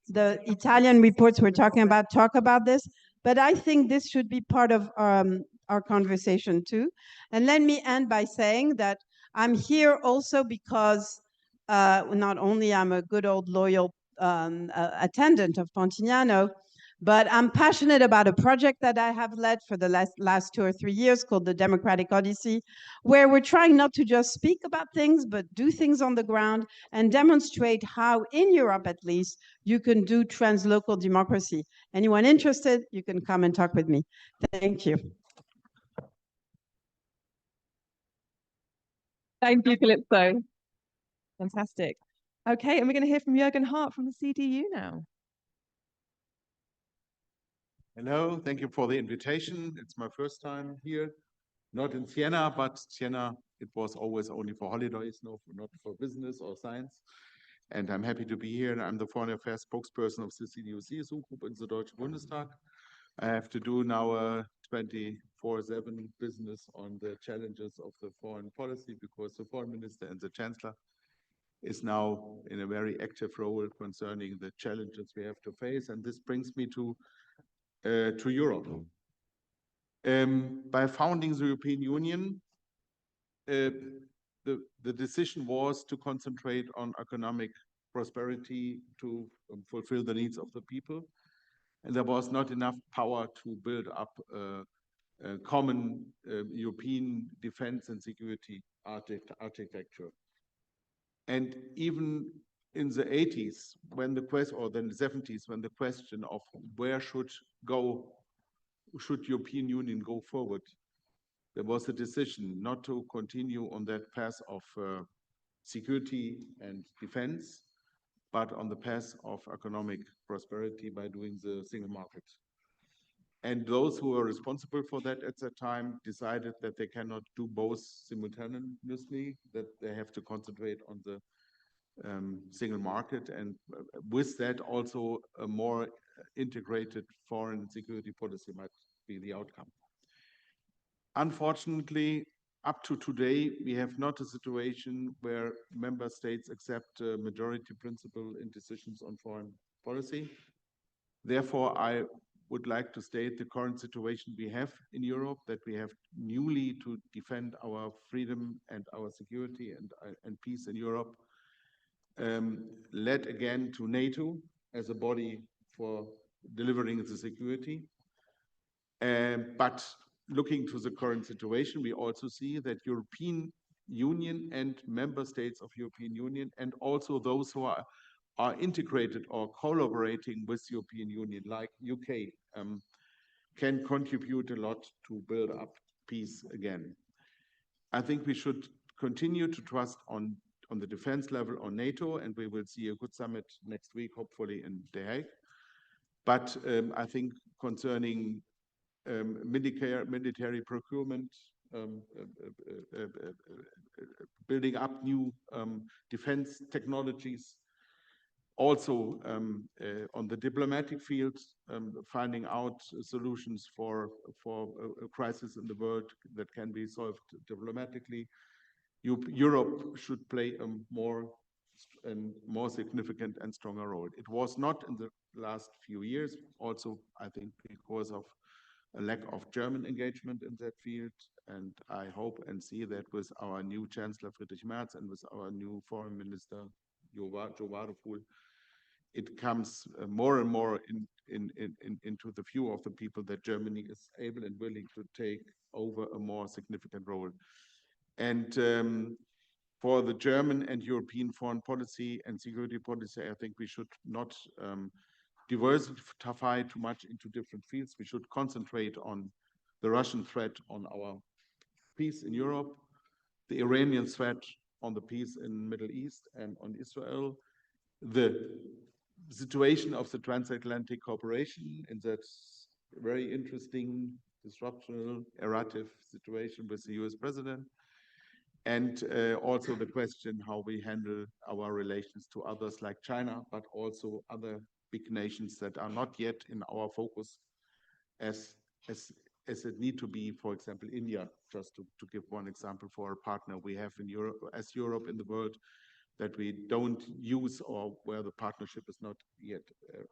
Speaker 7: The Italian reports we're talking about talk about this, but I think this should be part of our conversation too. And let me end by saying that I'm here also because not only I'm a good old loyal attendant of Pontignano, but I'm passionate about a project that I have led for the last 2 or 3 years called the Democratic Odyssey, where we're trying not to just speak about things, but do things on the ground and demonstrate how, in Europe at least, you can do translocal democracy. Anyone interested, you can come and talk with me. Thank you.
Speaker 1: Thank you, Calypso. Fantastic. Okay, and we're going to hear from Jürgen Hart from the CDU now.
Speaker 8: Hello, thank you for the invitation. It's my first time here, not in Siena, but Siena, it was always only for holidays, not for business or science. And I'm happy to be here. I'm the foreign affairs spokesperson of the CDU-CSU group in the Deutsche Bundestag. I have to do now a 24/7 business on the challenges of the foreign policy because the foreign minister and the chancellor is now in a very active role concerning the challenges we have to face. And this brings me to Europe. By founding the European Union, the decision was to concentrate on economic prosperity to fulfill the needs of the people. And there was not enough power to build up a common European defense and security architecture. And even in the 80s, when the question, or then the 70s, when the question of where should European Union go forward, there was a decision not to continue on that path of security and defense, but on the path of economic prosperity by doing the single market. And those who were responsible for that at that time decided that they cannot do both simultaneously, that they have to concentrate on the single market, and with that also a more integrated foreign security policy might be the outcome. Unfortunately, up to today, we have not a situation where member states accept a majority principle in decisions on foreign policy. Therefore, I would like to state the current situation we have in Europe, that we have newly to defend our freedom and our security and peace in Europe, led again to NATO as a body for delivering the security. But looking to the current situation, we also see that European Union and member states of European Union, and also those who are integrated or collaborating with European Union, like UK, can contribute a lot to build up peace again. I think we should continue to trust on the defense level on NATO, and we will see a good summit next week, hopefully in The Hague. But I think concerning military procurement, building up new defense technologies, also on the diplomatic field, finding out solutions for a crisis in the world that can be solved diplomatically. Europe should play a more significant and stronger role. It was not in the last few years, also I think because of a lack of German engagement in that field. And I hope and see that with our new Chancellor Friedrich Merz and with our new Foreign Minister Jo Wadephul, it comes more and more into the view of the people that Germany is able and willing to take over a more significant role. And For the German and European foreign policy and security policy, I think we should not diversify too much into different fields. We should concentrate on the Russian threat on our peace in Europe, the Iranian threat on the peace in the Middle East and on Israel, the situation of the transatlantic cooperation in that very interesting, disruptional, errative situation with the US president, and also the question how we handle our relations to others like China, but also other big nations that are not yet in our focus as it need to be, for example, India, just to give one example for a partner we have in Europe, as Europe in the world, that we don't use or where the partnership is not yet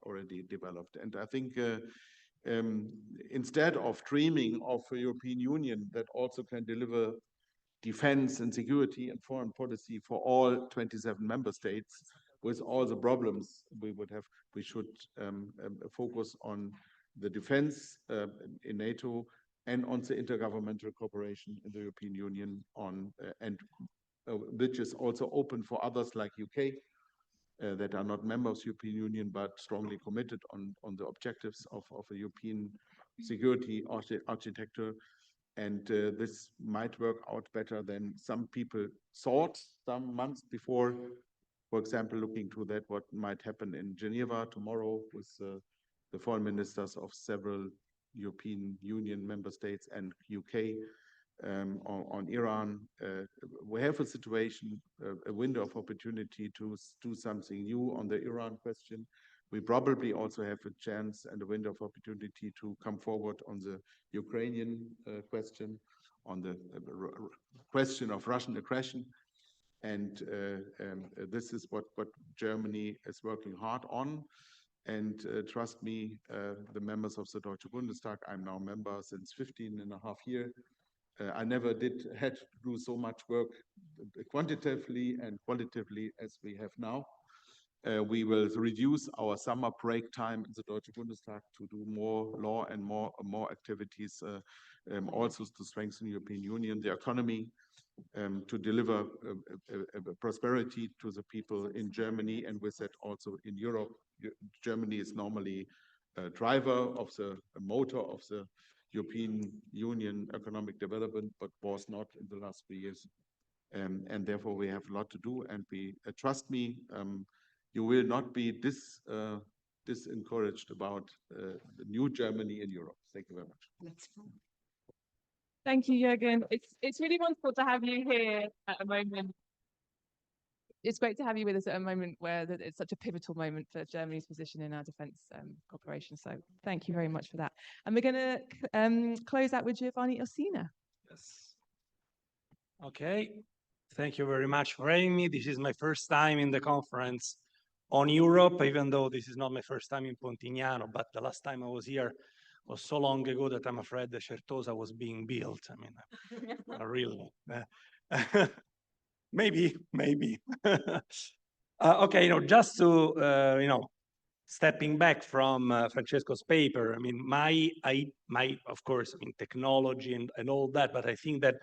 Speaker 8: already developed. And I think instead of dreaming of a European Union that also can deliver defense and security and foreign policy for all 27 member states with all the problems we would have, we should focus on the defense in NATO and on the intergovernmental cooperation in the European Union which is also open for others like UK that are not members of the European Union but strongly committed on the objectives of a European security architecture. And this might work out better than some people thought some months before. For example, looking to that, what might happen in Geneva tomorrow with the foreign ministers of several European Union member states and UK on Iran. We have a situation, a window of opportunity to do something new on the Iran question. We probably also have a chance and a window of opportunity to come forward on the Ukrainian question, on the question of Russian aggression. And this is what Germany is working hard on. And trust me, the members of the Deutsche Bundestag, I'm now a member since 15 and a half years. I never had to do so much work quantitatively and qualitatively as we have now. We will reduce our summer break time in the Deutsche Bundestag to do more law and more activities, also to strengthen the European Union, the economy, to deliver prosperity to the people in Germany, and with that also in Europe. Germany is normally a driver of the motor of the European Union economic development, but was not in the last 3 years. And therefore we have a lot to do, and we trust me, you will not be disencouraged about the new Germany in Europe. Thank you very much.
Speaker 2: Let's move.
Speaker 1: Thank you, Jürgen. It's really wonderful to have you here at a moment. It's great to have you with us at a moment where it's such a pivotal moment for Germany's position in our defence cooperation. So thank you very much for that. And we're going to close out with Giovanni Orsina.
Speaker 9: Yes. Okay. Thank you very much for having me. This is my first time in the conference on Europe, even though this is not my first time in Pontignano, but the last time I was here was so long ago that I'm afraid the Certosa was being built. I mean, really. Maybe. Okay, just to, stepping back from Francesco's paper, I mean, my of course, I mean, technology and all that, but I think that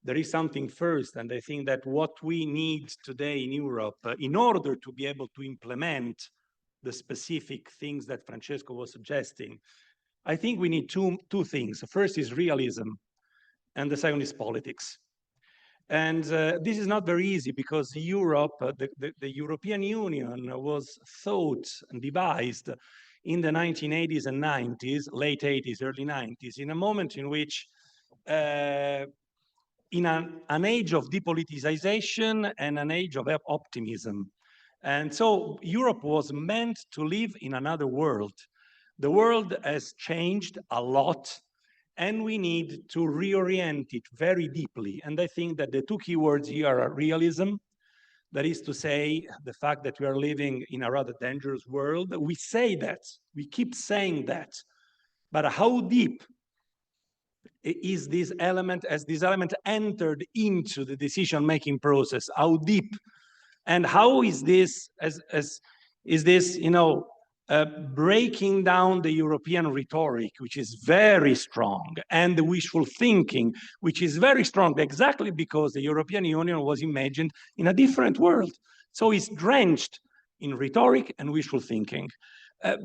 Speaker 9: there is something first, and I think that what we need today in Europe, in order to be able to implement the specific things that Francesco was suggesting, I think we need two things. The first is realism, and the second is politics. And this is not very easy because Europe, the European Union was thought and devised in the 1980s and 90s, late 80s, early 90s, in a moment in which in an age of depoliticization and an age of optimism. And so Europe was meant to live in another world. The world has changed a lot, and we need to reorient it very deeply. And I think that the two keywords here are realism. That is to say, the fact that we are living in a rather dangerous world. We say that, we keep saying that, but how deep is this element, as this element entered into the decision-making process? How deep, and how is this, is this, breaking down the European rhetoric, which is very strong, and the wishful thinking, which is very strong, exactly because the European Union was imagined in a different world. So it's drenched in rhetoric and wishful thinking.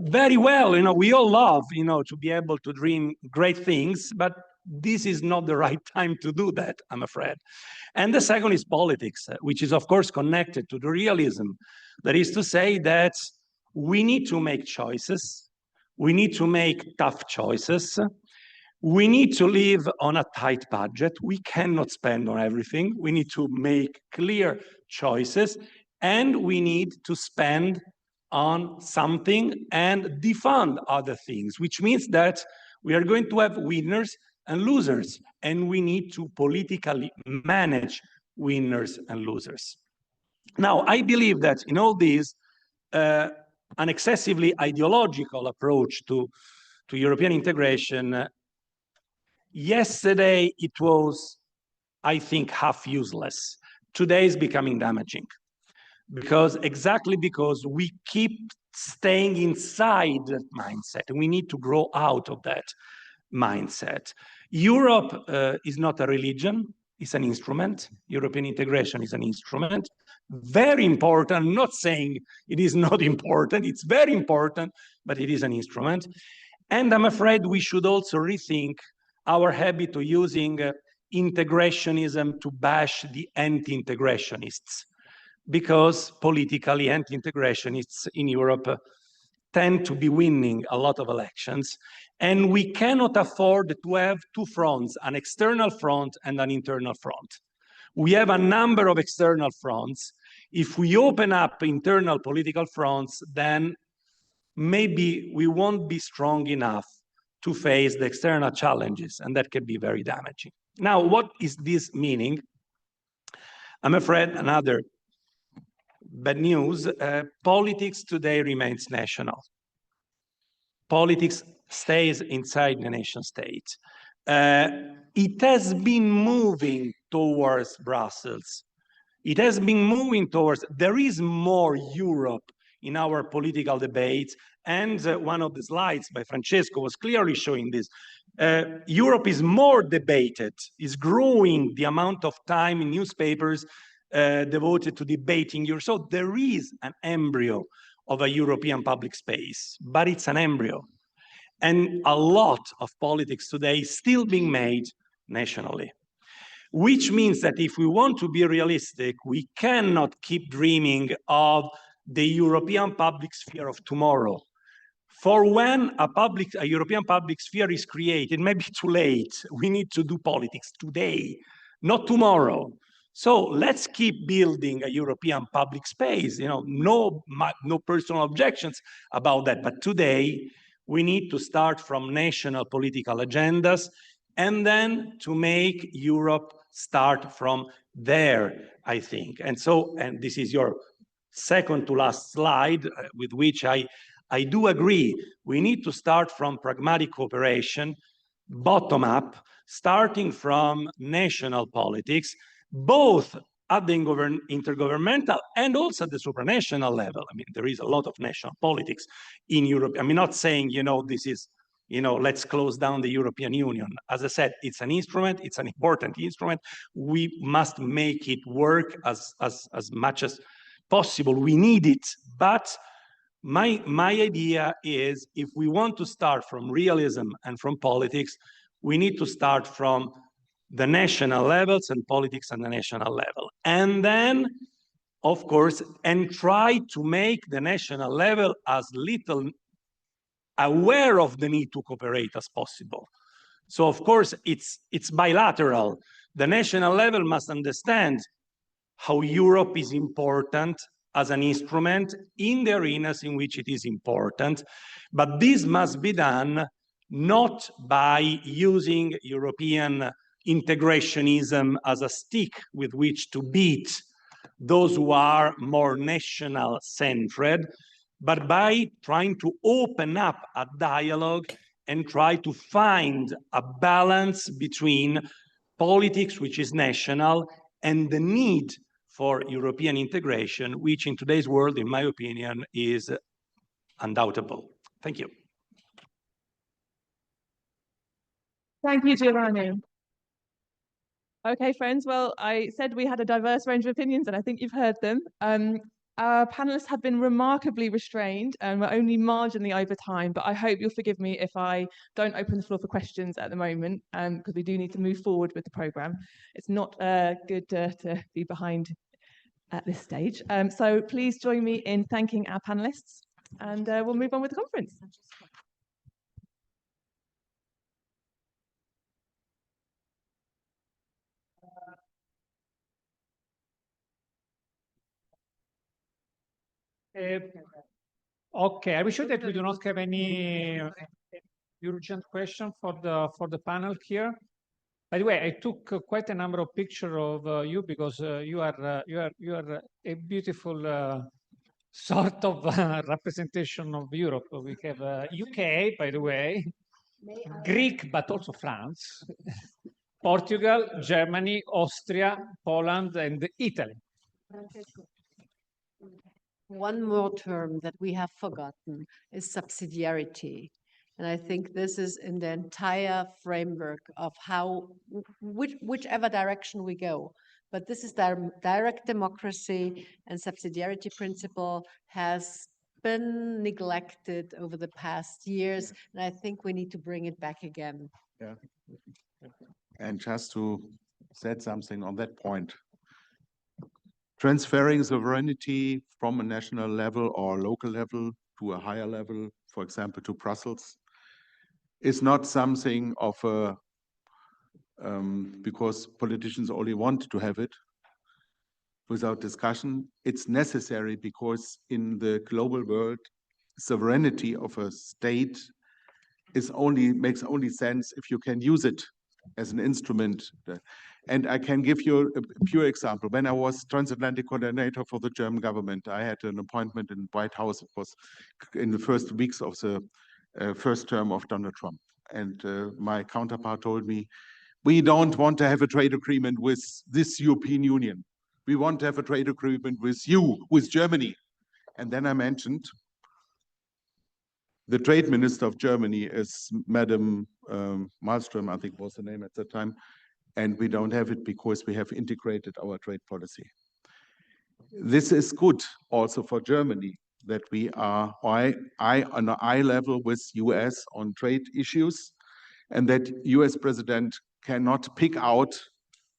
Speaker 9: Very well, we all love, to be able to dream great things, but this is not the right time to do that, I'm afraid. And the second is politics, which is, of course, connected to the realism. That is to say that we need to make choices. We need to make tough choices. We need to live on a tight budget. We cannot spend on everything. We need to make clear choices, and we need to spend on something and defund other things, which means that we are going to have winners and losers, and we need to politically manage winners and losers. Now, I believe that in all these, an excessively ideological approach to European integration, yesterday it was, I think, half useless. Today is becoming damaging. Exactly because we keep staying inside that mindset, and we need to grow out of that mindset. Europe is not a religion, it's an instrument. European integration is an instrument. Very important, I'm not saying it is not important, it's very important, but it is an instrument. And I'm afraid we should also rethink our habit of using integrationism to bash the anti-integrationists, because politically anti-integrationists in Europe tend to be winning a lot of elections, and we cannot afford to have two fronts, an external front and an internal front. We have a number of external fronts. If we open up internal political fronts, then maybe we won't be strong enough to face the external challenges, and that can be very damaging. Now, what is this meaning? I'm afraid another bad news, politics today remains national. Politics stays inside the nation state. It has been moving towards Brussels. It has been moving towards, there is more Europe in our political debates, and one of the slides by Francesco was clearly showing this. Europe is more debated, is growing the amount of time in newspapers devoted to debating Europe. So there is an embryo of a European public space, but it's an embryo. And a lot of politics today is still being made nationally, which means that if we want to be realistic, we cannot keep dreaming of the European public sphere of tomorrow. For when a European public sphere is created, maybe too late. We need to do politics today, not tomorrow. So let's keep building a European public space. No personal objections about that. But today, we need to start from national political agendas, and then to make Europe start from there, I think. And this is your second to last slide, with which I do agree. We need to start from pragmatic cooperation, bottom up, starting from national politics, both at the intergovernmental and also at the supranational level. I mean, there is a lot of national politics in Europe. I'm not saying, this is, let's close down the European Union. As I said, it's an instrument, it's an important instrument. We must make it work as much as possible. We need it. But my idea is, if we want to start from realism and from politics, we need to start from the national levels and politics on the national level. And then, of course, and try to make the national level as little aware of the need to cooperate as possible. So, of course, it's bilateral. The national level must understand how Europe is important as an instrument in the arenas in which it is important. But this must be done not by using European integrationism as a stick with which to beat those who are more national-centered, but by trying to open up a dialogue and try to find a balance between politics, which is national, and the need for European integration, which in today's world, in my opinion, is undoubtable. Thank you.
Speaker 1: Thank you, Giovanni. Okay, friends. Well, I said we had a diverse range of opinions, and I think you've heard them. Our panelists have been remarkably restrained, and we're only marginally over time, but I hope you'll forgive me if I don't open the floor for questions at the moment, because we do need to move forward with the programme. It's not good to be behind at this stage. So please join me in thanking our panelists, and we'll move on with the conference.
Speaker 3: Okay, are we sure that we do not have any urgent question for the panel here? By the way, I took quite a number of pictures of you because you are a beautiful sort of representation of Europe. We have UK, by the way, Greek, but also France, Portugal, Germany, Austria, Poland, and Italy.
Speaker 5: One more term that we have forgotten is subsidiarity. And I think this is in the entire framework of how, whichever direction we go. But this is direct democracy, and subsidiarity principle has been neglected over the past years. And I think we need to bring it back again.
Speaker 8: Yeah. And just to say something on that point, transferring sovereignty from a national level or local level to a higher level, for example, to Brussels, is not something of a, because politicians only want to have it without discussion. It's necessary because in the global world, sovereignty of a state makes only sense if you can use it as an instrument. And I can give you a pure example. When I was transatlantic coordinator for the German government, I had an appointment in the White House. It was in the first weeks of the first term of Donald Trump. And my counterpart told me, we don't want to have a trade agreement with this European Union. We want to have a trade agreement with you, with Germany. And then I mentioned the trade minister of Germany is Madam Malmström, I think was the name at the time. And we don't have it because we have integrated our trade policy. This is good also for Germany, that we are on an eye level with US on trade issues, and that US president cannot pick out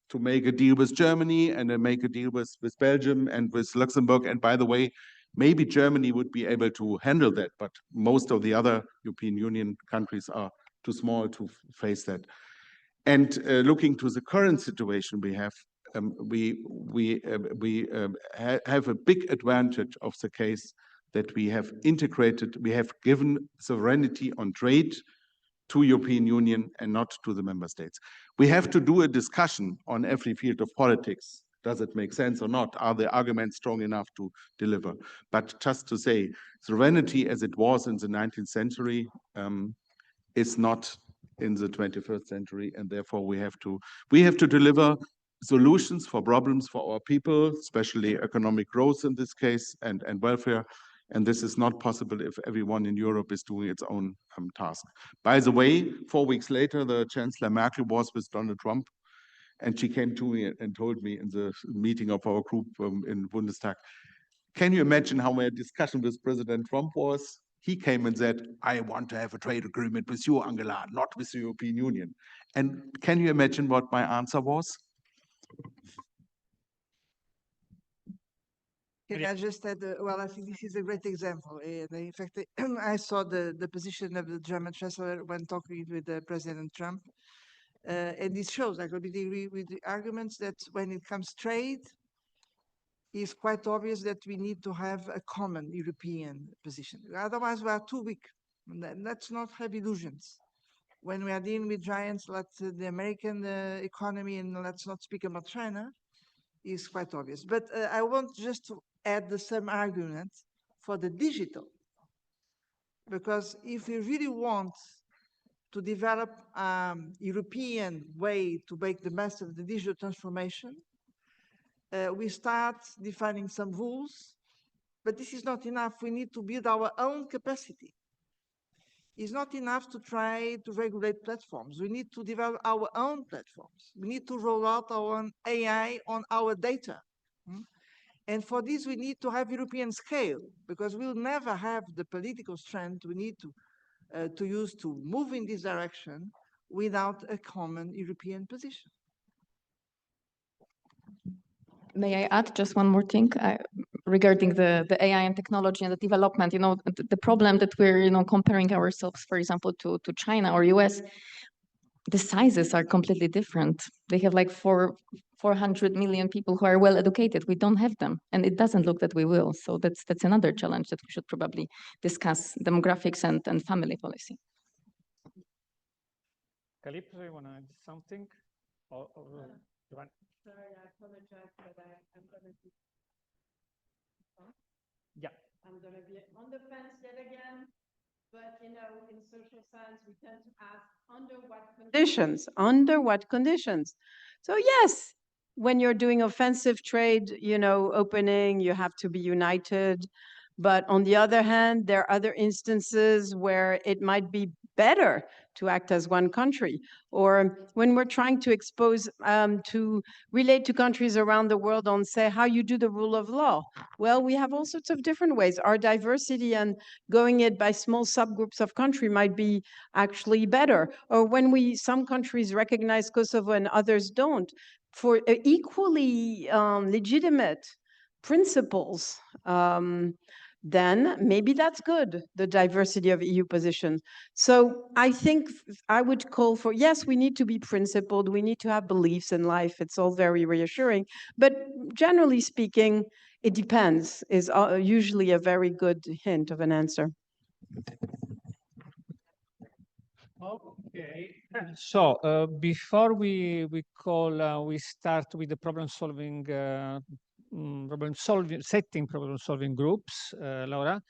Speaker 8: to make a deal with Germany and then make a deal with Belgium and with Luxembourg. And by the way, maybe Germany would be able to handle that, but most of the other European Union countries are too small to face that. And looking to the current situation we have, we have a big advantage of the case that we have integrated, we have given sovereignty on trade to European Union and not to the member states. We have to do a discussion on every field of politics. Does it make sense or not? Are the arguments strong enough to deliver? But just to say, sovereignty as it was in the 19th century is not in the 21st century, and therefore we have to deliver solutions for problems for our people, especially economic growth in this case, and welfare. And this is not possible if everyone in Europe is doing its own task. By the way, 4 weeks later, the Chancellor Merkel was with Donald Trump, and she came to me and told me in the meeting of our group in Bundestag, can you imagine how my discussion with President Trump was? He came and said, I want to have a trade agreement with you, Angela, not with the European Union. And can you imagine what my answer was?
Speaker 4: Can I just add, well, I think this is a great example. In fact, I saw the position of the German Chancellor when talking with President Trump. And this shows, I completely agree with the arguments that when it comes to trade, it's quite obvious that we need to have a common European position. Otherwise, we are too weak. Let's not have illusions. When we are dealing with giants like the American economy, and let's not speak about China, is quite obvious. But I want just to add the same argument for the digital. Because if we really want to develop a European way to make the best of the digital transformation, we start defining some rules But this is not enough. We need to build our own capacity. It's not enough to try to regulate platforms. We need to develop our own platforms. We need to roll out our own AI on our data. And for this, we need to have European scale, because we'll never have the political strength we need to use to move in this direction without a common European position.
Speaker 6: May I add just one more thing regarding the AI and technology and the development? You know, the problem that we're, you know, comparing ourselves, for example, to China or US, the sizes are completely different. They have like 400 million people who are well educated. We don't have them, and it doesn't look that we will. So that's another challenge that we should probably discuss: demographics and family policy.
Speaker 3: Calypso, you want to add something?
Speaker 7: Sorry, I apologize, but I'm going to be...
Speaker 3: Yeah.
Speaker 7: I'm going to be on the fence yet again. But, you know, in social science, we tend to ask under what conditions? Under what conditions? So yes, when you're doing offensive trade, you know, opening, you have to be united. But on the other hand, there are other instances where it might be better to act as one country. Or when we're trying to expose, to relate to countries around the world on, say, how you do the rule of law. Well, we have all sorts of different ways. Our diversity and going it by small subgroups of country might be actually better. Or when some countries recognize Kosovo and others don't, for equally legitimate principles, then maybe that's good, the diversity of EU positions. So I think I would call for, yes, we need to be principled, we need to have beliefs in life, it's all very reassuring, but generally speaking, it depends, is usually a very good hint of an answer.
Speaker 3: Okay, so before we start with the setting problem solving groups, Laura,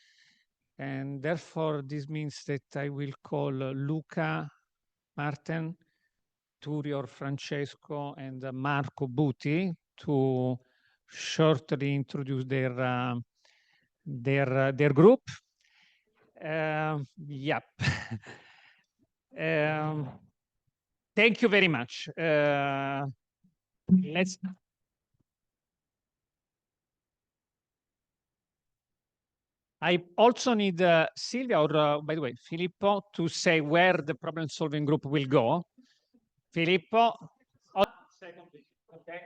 Speaker 3: and therefore this means that I will call Luca, Martin, Turio, Francesco, and Marco Buti to shortly introduce their group. Yep. Thank you very much. I also need Silvia, or by the way, Filippo, to say where the problem-solving group will go. Filippo. Okay.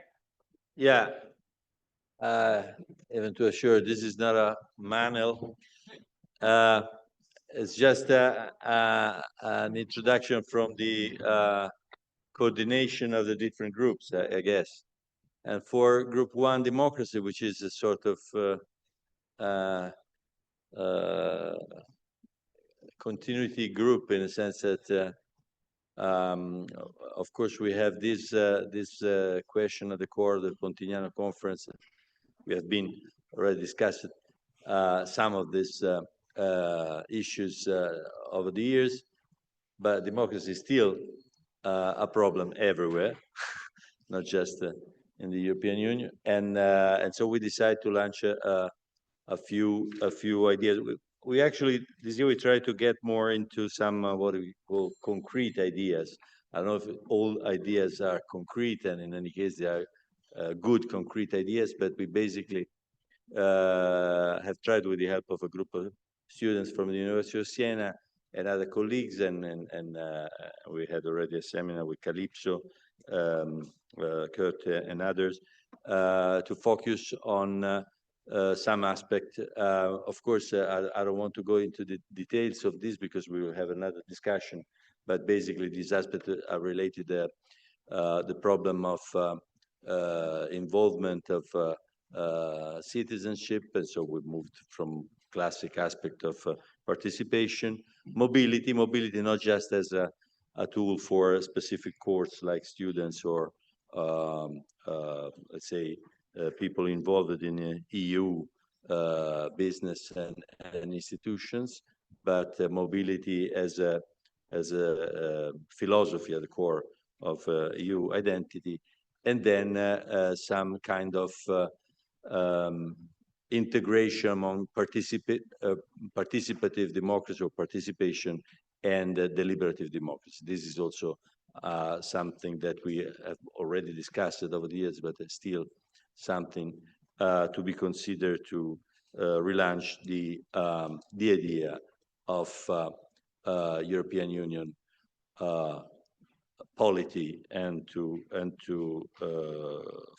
Speaker 10: Yeah. Even to assure, this is not a manual. It's just an introduction from the coordination of the different groups, I guess. And for Group 1, democracy, which is a sort of continuity group in a sense that, of course, we have this question at the core of the Pontignano Conference. We have been already discussed some of these issues over the years, but democracy is still a problem everywhere, not just in the European Union. And so we decided to launch a few ideas. We actually, this year, we try to get more into some what we call concrete ideas. I don't know if all ideas are concrete, and in any case, they are good concrete ideas, but we basically have tried with the help of a group of students from the University of Siena and other colleagues, and we had already a seminar with Calypso, Kurt, and others, to focus on some aspect. Of course, I don't want to go into the details of this because we will have another discussion, but basically these aspects are related to the problem of involvement of citizenship, and so we moved from classic aspect of participation, mobility not just as a tool for a specific course like students or let's say people involved in EU business and institutions, but mobility as a philosophy at the core of EU identity, and then some kind of integration among participative democracy or participation and deliberative democracy. This is also something that we have already discussed over the years, but still something to be considered to relaunch the idea of European Union polity and to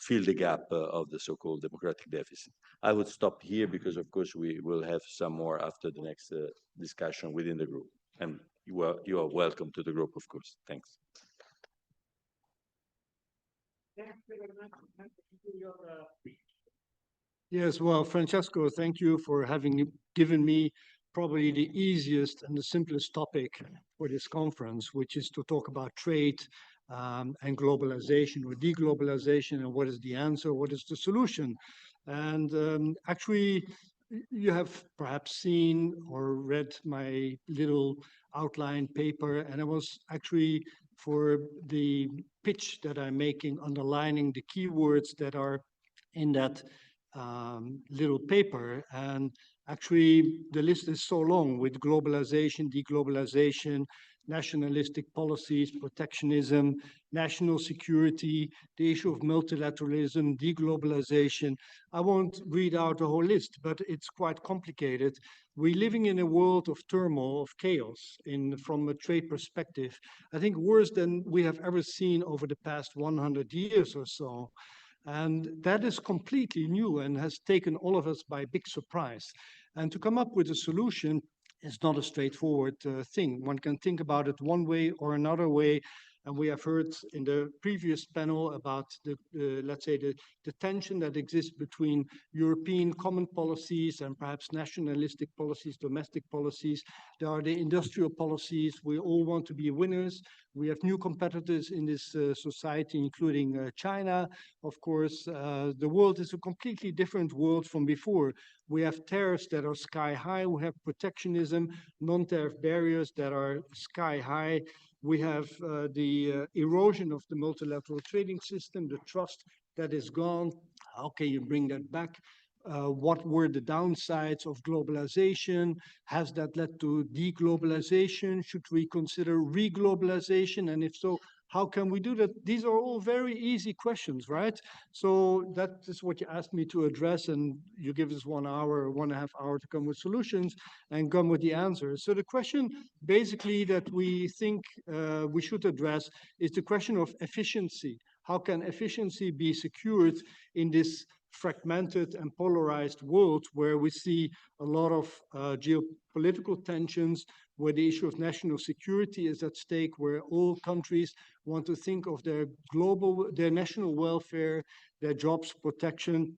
Speaker 10: fill the gap of the so-called democratic deficit. I would stop here because, of course, we will have some more after the next discussion within the group. And you are welcome to the group, of course. Thanks.
Speaker 11: Yes, well, Francesco, thank you for having given me probably the easiest and the simplest topic for this conference, which is to talk about trade and globalization or deglobalization, and what is the answer, what is the solution. And actually, you have perhaps seen or read my little outline paper, and I was actually, for the pitch that I'm making, underlining the keywords that are in that little paper. And actually, the list is so long, with globalization, deglobalization, nationalistic policies, protectionism, national security, the issue of multilateralism, deglobalization. I won't read out the whole list, but it's quite complicated. We're living in a world of turmoil, of chaos, from a trade perspective, I think worse than we have ever seen over the past 100 years or so. And that is completely new and has taken all of us by big surprise. And to come up with a solution is not a straightforward thing. One can think about it one way or another way. And we have heard in the previous panel about let's say, the tension that exists between European common policies and perhaps nationalistic policies, domestic policies. There are the industrial policies. We all want to be winners. We have new competitors in this society, including China. Of course, the world is a completely different world from before. We have tariffs that are sky high. We have protectionism, non-tariff barriers that are sky high. We have the erosion of the multilateral trading system, the trust that is gone. How can you bring that back? What were the downsides of globalization? Has that led to deglobalization? Should we consider reglobalization? And if so, how can we do that? These are all very easy questions, right? So that is what you asked me to address, and you give us 1 hour, 1.5 hours to come with solutions and come with the answers. So the question basically that we think we should address is the question of efficiency. How can efficiency be secured in this fragmented and polarized world where we see a lot of geopolitical tensions, where the issue of national security is at stake, where all countries want to think of their national welfare, their jobs protection?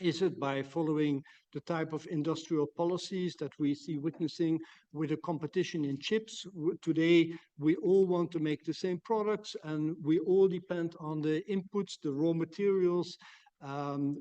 Speaker 11: Is it by following the type of industrial policies that we see witnessing with the competition in chips? Today, we all want to make the same products, and we all depend on the inputs, the raw materials.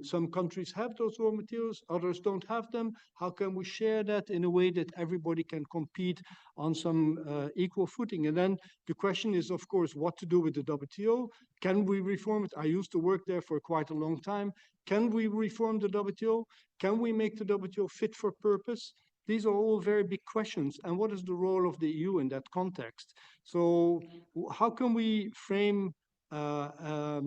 Speaker 11: Some countries have those raw materials, others don't have them. How can we share that in a way that everybody can compete on some equal footing? And then the question is, of course, what to do with the WTO. Can we reform it? I used to work there for quite a long time. Can we reform the WTO? Can we make the WTO fit for purpose? These are all very big questions. And what is the role of the EU in that context? So how can we frame a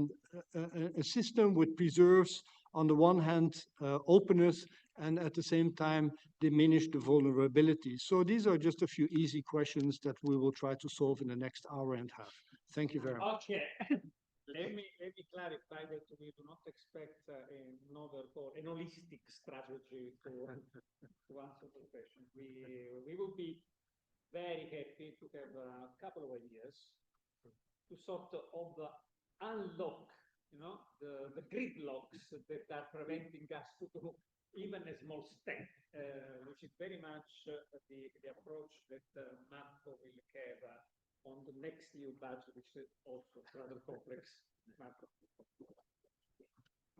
Speaker 11: system which preserves, on the one hand, openness, and at the same time diminish the vulnerability? So these are just a few easy questions that we will try to solve in the next hour and a half. Thank you very much.
Speaker 3: Okay. Let me clarify that we do not expect an holistic strategy to answer the question. We will be very happy to have a couple of ideas to sort of unlock, the gridlocks that are preventing us to do even a small step, which is very much the approach that Marco will have on the next EU budget, which is also rather complex. Marco.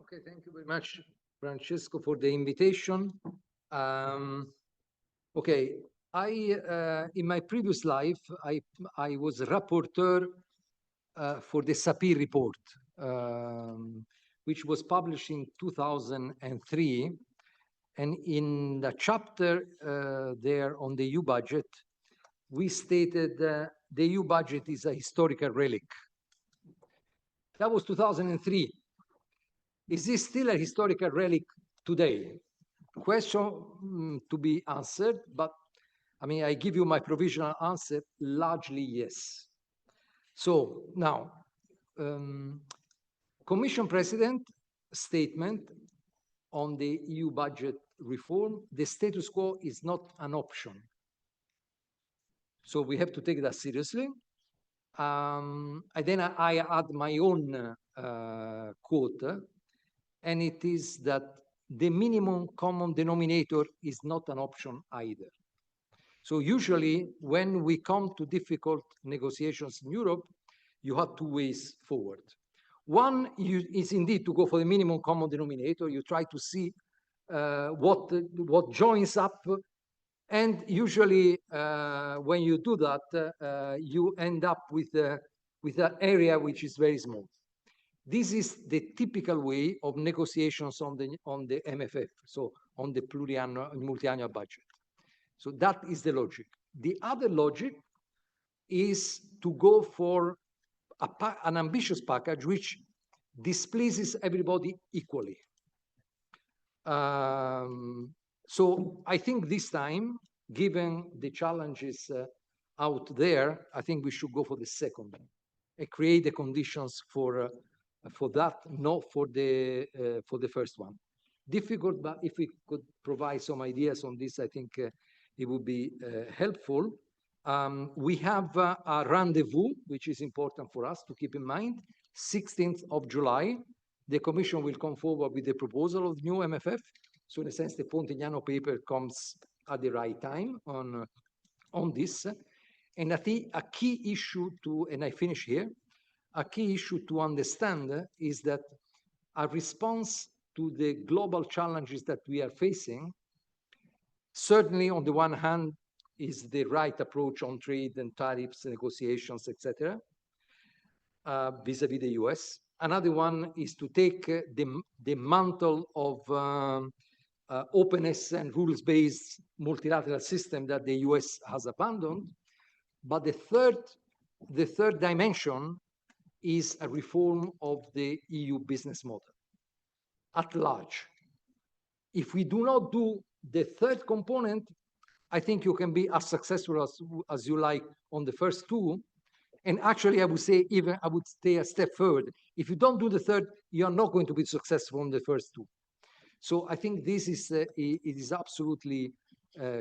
Speaker 12: Okay, thank you very much, Francesco, for the invitation. Okay, in my previous life, I was a rapporteur for the SAPIR report, which was published in 2003. And in the chapter there on the EU budget, we stated the EU budget is a historical relic. That was 2003. Is this still a historical relic today? Question to be answered, but I mean, I give you my provisional answer, largely yes. So now, Commission President statement on the EU budget reform, the status quo is not an option. So we have to take that seriously. And then I add my own quote, and it is that the minimum common denominator is not an option either. So usually when we come to difficult negotiations in Europe, you have two ways forward. One is indeed to go for the minimum common denominator. You try to see what joins up, and usually when you do that, you end up with an area which is very small. This is the typical way of negotiations on the MFF, so on the multi-annual budget. So that is the logic. The other logic is to go for an ambitious package which displeases everybody equally. So I think this time, given the challenges out there, I think we should go for the second one and create the conditions for that, not for the first one. Difficult, but if we could provide some ideas on this, I think it would be helpful. We have a rendezvous, which is important for us to keep in mind. 16th of July, the Commission will come forward with the proposal of the new MFF. So in a sense, the Pontignano paper comes at the right time on this. And I think a key issue to, and I finish here, a key issue to understand is that a response to the global challenges that we are facing, certainly on the one hand, is the right approach on trade and tariffs, negotiations, etc., vis-a-vis the US. Another one is to take the mantle of openness and rules-based multilateral system that the US has abandoned. But the third dimension is a reform of the EU business model at large. If we do not do the third component, I think you can be as successful as you like on the first two. And actually, I would say even I would stay a step further. If you don't do the third, you are not going to be successful on the first two. So I think this is it is absolutely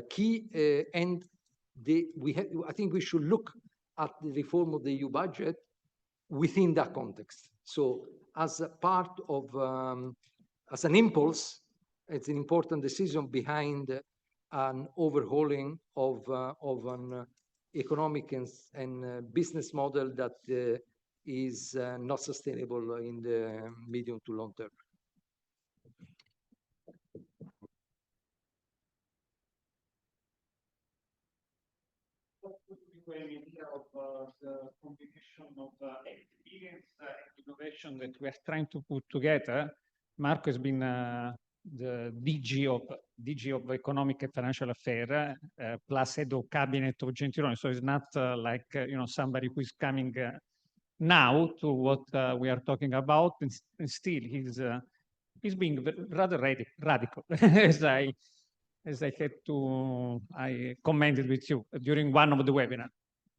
Speaker 12: key. And I think we should look at the reform of the EU budget within that context. So as a part of as an impulse, it's an important decision behind an overhauling of an economic and business model that is not sustainable in the medium to long term.
Speaker 3: An idea of the combination of experience and innovation that we are trying to put together. Marco has been the DG of Economic and Financial Affairs, plus head of cabinet of Gentiloni. So it's not like somebody who is coming now to what we are talking about, and still he's being rather radical, as I commented with you during one of the webinars.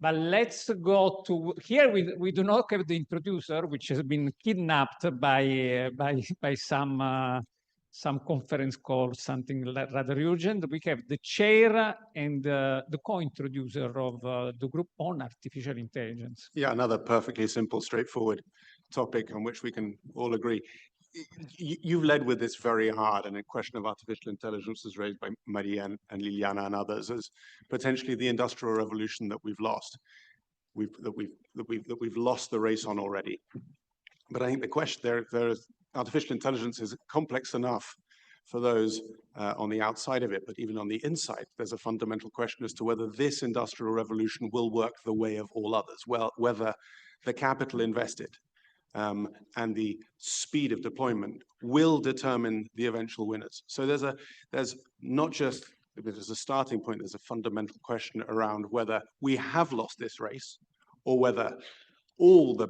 Speaker 3: But let's go to here. We do not have the introducer, which has been kidnapped by some conference call, something rather urgent. We have the chair and the co-introducer of the group on artificial intelligence.
Speaker 13: Yeah, another perfectly simple, straightforward topic on which we can all agree. You've led with this very hard, and a question of artificial intelligence was raised by Maria and Liliana and others as potentially the industrial revolution that we've lost. That we've lost the race on already. But I think the question there is artificial intelligence is complex enough for those on the outside of it, but even on the inside, there's a fundamental question as to whether this industrial revolution will work the way of all others. Well, whether the capital invested and the speed of deployment will determine the eventual winners. So there's not just, there's a starting point, there's a fundamental question around whether we have lost this race or whether all the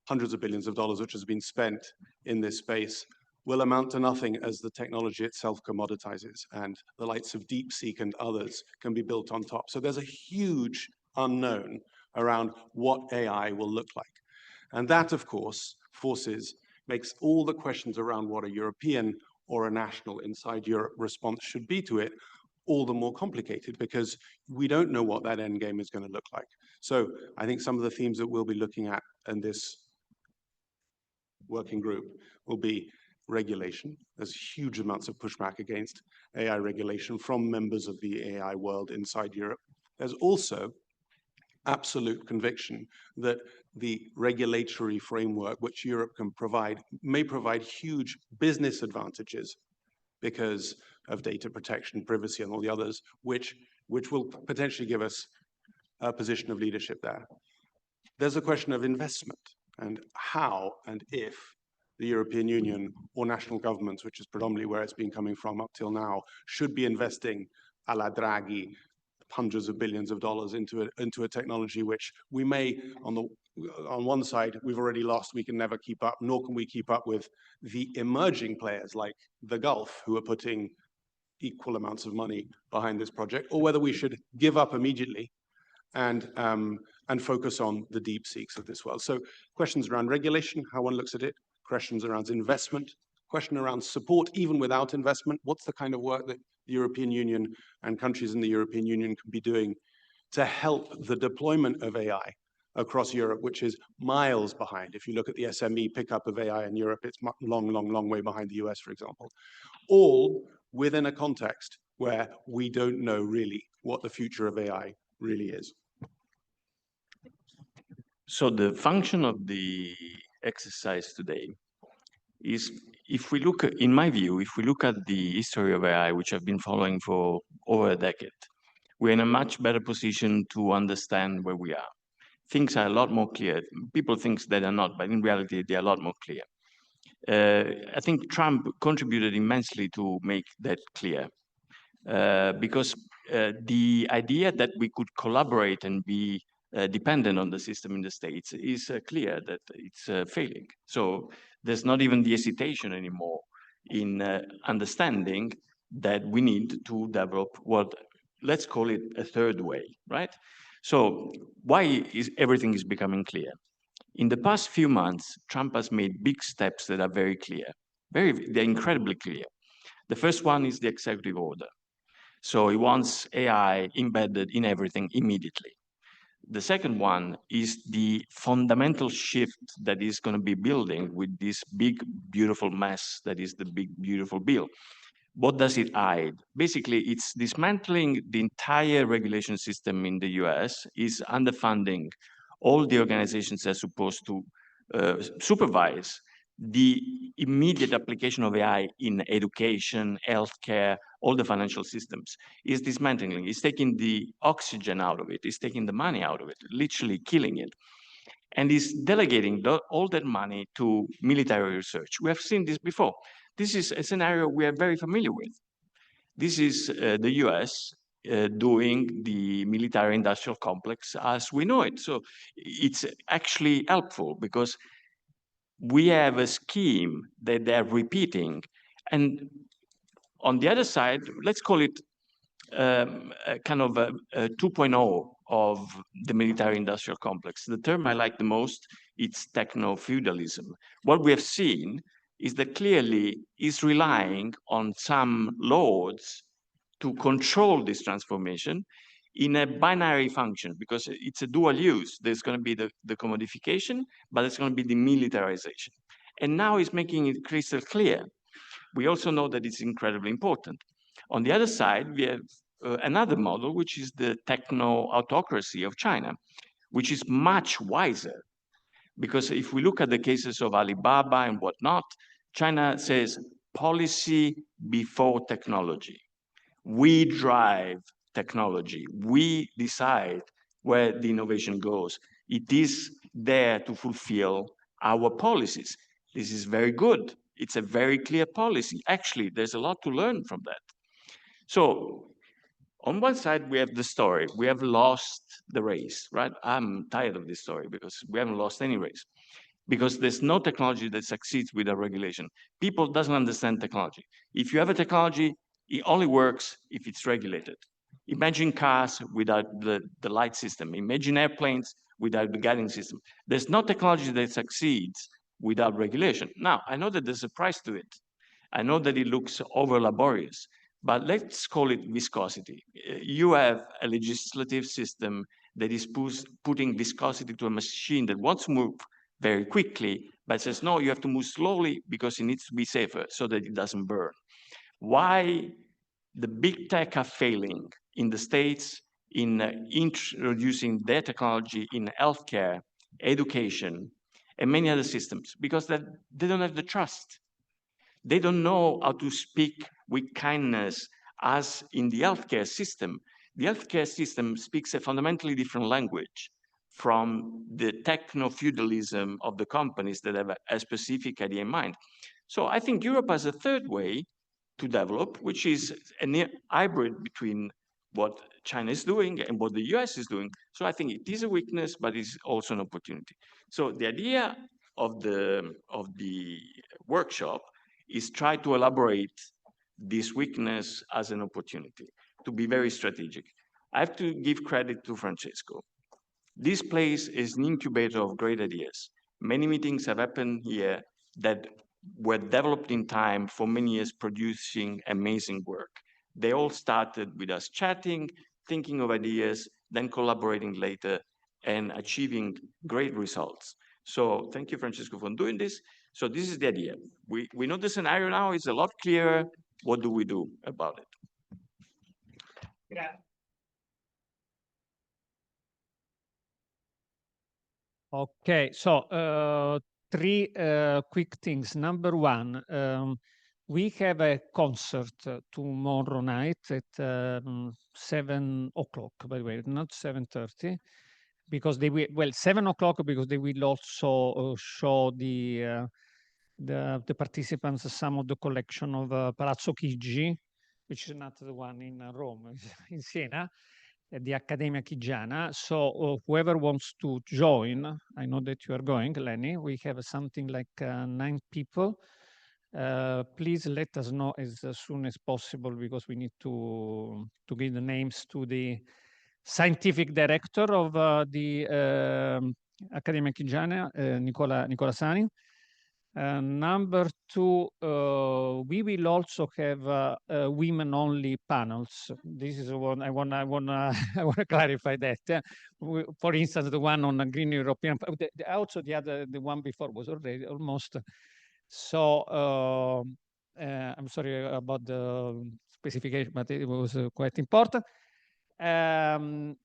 Speaker 13: hundreds of billions of dollars which has been spent in this space will amount to nothing as the technology itself commoditizes and the likes of DeepSeek and others can be built on top. So there's a huge unknown around what AI will look like. And that, of course, makes all the questions around what a European or a national inside Europe response should be to it all the more complicated, because we don't know what that end game is going to look like. So I think some of the themes that we'll be looking at in this working group will be regulation. There's huge amounts of pushback against AI regulation from members of the AI world inside Europe. There's also absolute conviction that the regulatory framework which Europe can provide may provide huge business advantages because of data protection, privacy, and all the others, which will potentially give us a position of leadership there. There's a question of investment and how and if the European Union or national governments, which is predominantly where it's been coming from up till now, should be investing a la Draghi hundreds of billions of dollars into a technology which we may, on one side, we've already lost, we can never keep up, nor can we keep up with the emerging players like the Gulf, who are putting equal amounts of money behind this project, or whether we should give up immediately and focus on the deep seeks of this world. So questions around regulation, how one looks at it, questions around investment, question around support even without investment. What's the kind of work that the European Union and countries in the European Union can be doing to help the deployment of AI across Europe, which is miles behind. If you look at the SME pickup of AI in Europe, it's long way behind the US, for example. All within a context where we don't know really what the future of AI really is.
Speaker 10: So the function of the exercise today is, if we look, in my view, if we look at the history of AI, which I've been following for over a decade, we're in a much better position to understand where we are. Things are a lot more clear. People think that they're not, but in reality, they're a lot more clear. I think Trump contributed immensely to make that clear, because the idea that we could collaborate and be dependent on the system in the States is clear that it's failing. So there's not even the hesitation anymore in understanding that we need to develop what, let's call it a third way, right? So why is everything is becoming clear? In the past few months, Trump has made big steps that are very clear. They're incredibly clear. The first one is the executive order. So he wants AI embedded in everything immediately. The second one is the fundamental shift that is going to be building with this big, beautiful mess that is the big, beautiful bill. What does it hide? Basically, it's dismantling the entire regulation system in the US, is underfunding all the organizations that are supposed to supervise the immediate application of AI in education, healthcare, all the financial systems. Is dismantling, is taking the oxygen out of it, is taking the money out of it, literally killing it, and is delegating all that money to military research. We have seen this before. This is a scenario we are very familiar with. This is the US doing the military industrial complex as we know it. So it's actually helpful because we have a scheme that they're repeating. And on the other side, let's call it a kind of a 2.0 of the military industrial complex. The term I like the most, it's techno-feudalism. What we have seen is that clearly is relying on some lords to control this transformation in a binary function, because it's a dual use. There's going to be the commodification, but it's going to be the militarization. And now it's making it crystal clear. We also know that it's incredibly important. On the other side, we have another model, which is the techno-autocracy of China, which is much wiser. Because if we look at the cases of Alibaba and whatnot, China says policy before technology. We drive technology. We decide where the innovation goes. It is there to fulfill
Speaker 14: our policies. This is very good. It's a very clear policy. Actually, there's a lot to learn from that. So on one side, we have the story. We have lost the race, right? I'm tired of this story because we haven't lost any race. Because there's no technology that succeeds without regulation. People doesn't understand technology. If you have a technology, it only works if it's regulated. Imagine cars without the light system. Imagine airplanes without the guiding system. There's no technology that succeeds without regulation. Now, I know that there's a price to it. I know that it looks over laborious, but let's call it viscosity. You have a legislative system that is putting viscosity to a machine that wants to move very quickly, but says, no, you have to move slowly because it needs to be safer so that it doesn't burn. Why the big tech are failing in the States in introducing their technology in healthcare, education, and many other systems? Because they don't have the trust. They don't know how to speak with kindness as in the healthcare system. The healthcare system speaks a fundamentally different language from the techno-feudalism of the companies that have a specific idea in mind. So I think Europe has a third way to develop, which is a hybrid between what China is doing and what the US is doing. So I think it is a weakness, but it's also an opportunity. So the idea of the workshop is try to elaborate this weakness as an opportunity, to be very strategic. I have to give credit to Francesco. This place is an incubator of great ideas. Many meetings have happened here that were developed in time for many years, producing amazing work. They all started with us chatting, thinking of ideas, then collaborating later and achieving great results. So thank you, Francesco, for doing this. So this is the idea. We know the scenario now is a lot clearer. What do we do about it?
Speaker 3: Yeah. Okay, so three quick things. Number one, we have a concert tomorrow night at 7 o'clock, by the way, not 7:30, because they will, well, 7 o'clock because they will also show the participants some of the collection of Palazzo Chigi, which is not the one in Rome, in Siena, at the Accademia Chigiana. So whoever wants to join, I know that you are going, Lenny. We have something like 9 people. Please let us know as soon as possible because we need to give the names to the scientific director of the Accademia Chigiana, Nicola Sani. Number 2, we will also have women-only panels. This is one I want to clarify that. For instance, the one on a green European, also the one before was already almost. So I'm sorry about the specification, but it was quite important.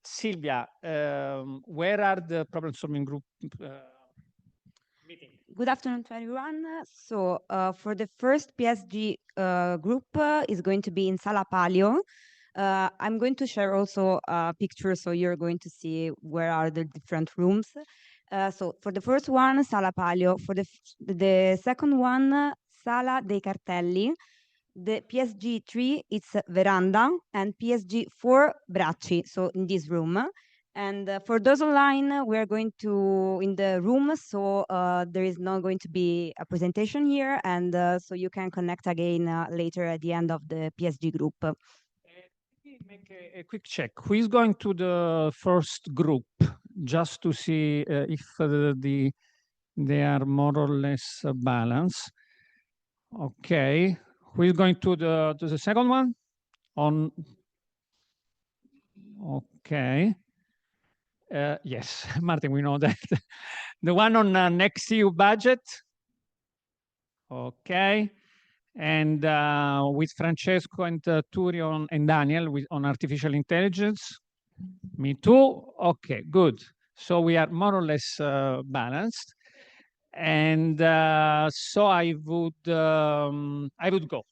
Speaker 3: Silvia, where are the problem-solving group meeting?
Speaker 15: Good afternoon to everyone. So for the first PSG group is going to be in Sala Palio. I'm going to share also a picture so you're going to see where are the different rooms. So for the first one, Sala Palio. For the second one, Sala dei Cartelli. The PSG 3, it's Veranda, and PSG 4, Bracci, so in this room. And for those online, we're going to in the room, so there is not going to be a presentation here, and so you can connect again later at the end of the PSG group.
Speaker 3: Make a quick check. Who is going to the first group, just to see if they are more or less balanced? Okay. Who is going to the second one? Okay. Yes, Martin, we know that. The one on next EU budget. Okay. And with Francesco and Turio and Daniel on artificial intelligence. Me too. Okay, good. So we are more or less balanced. And so I would go.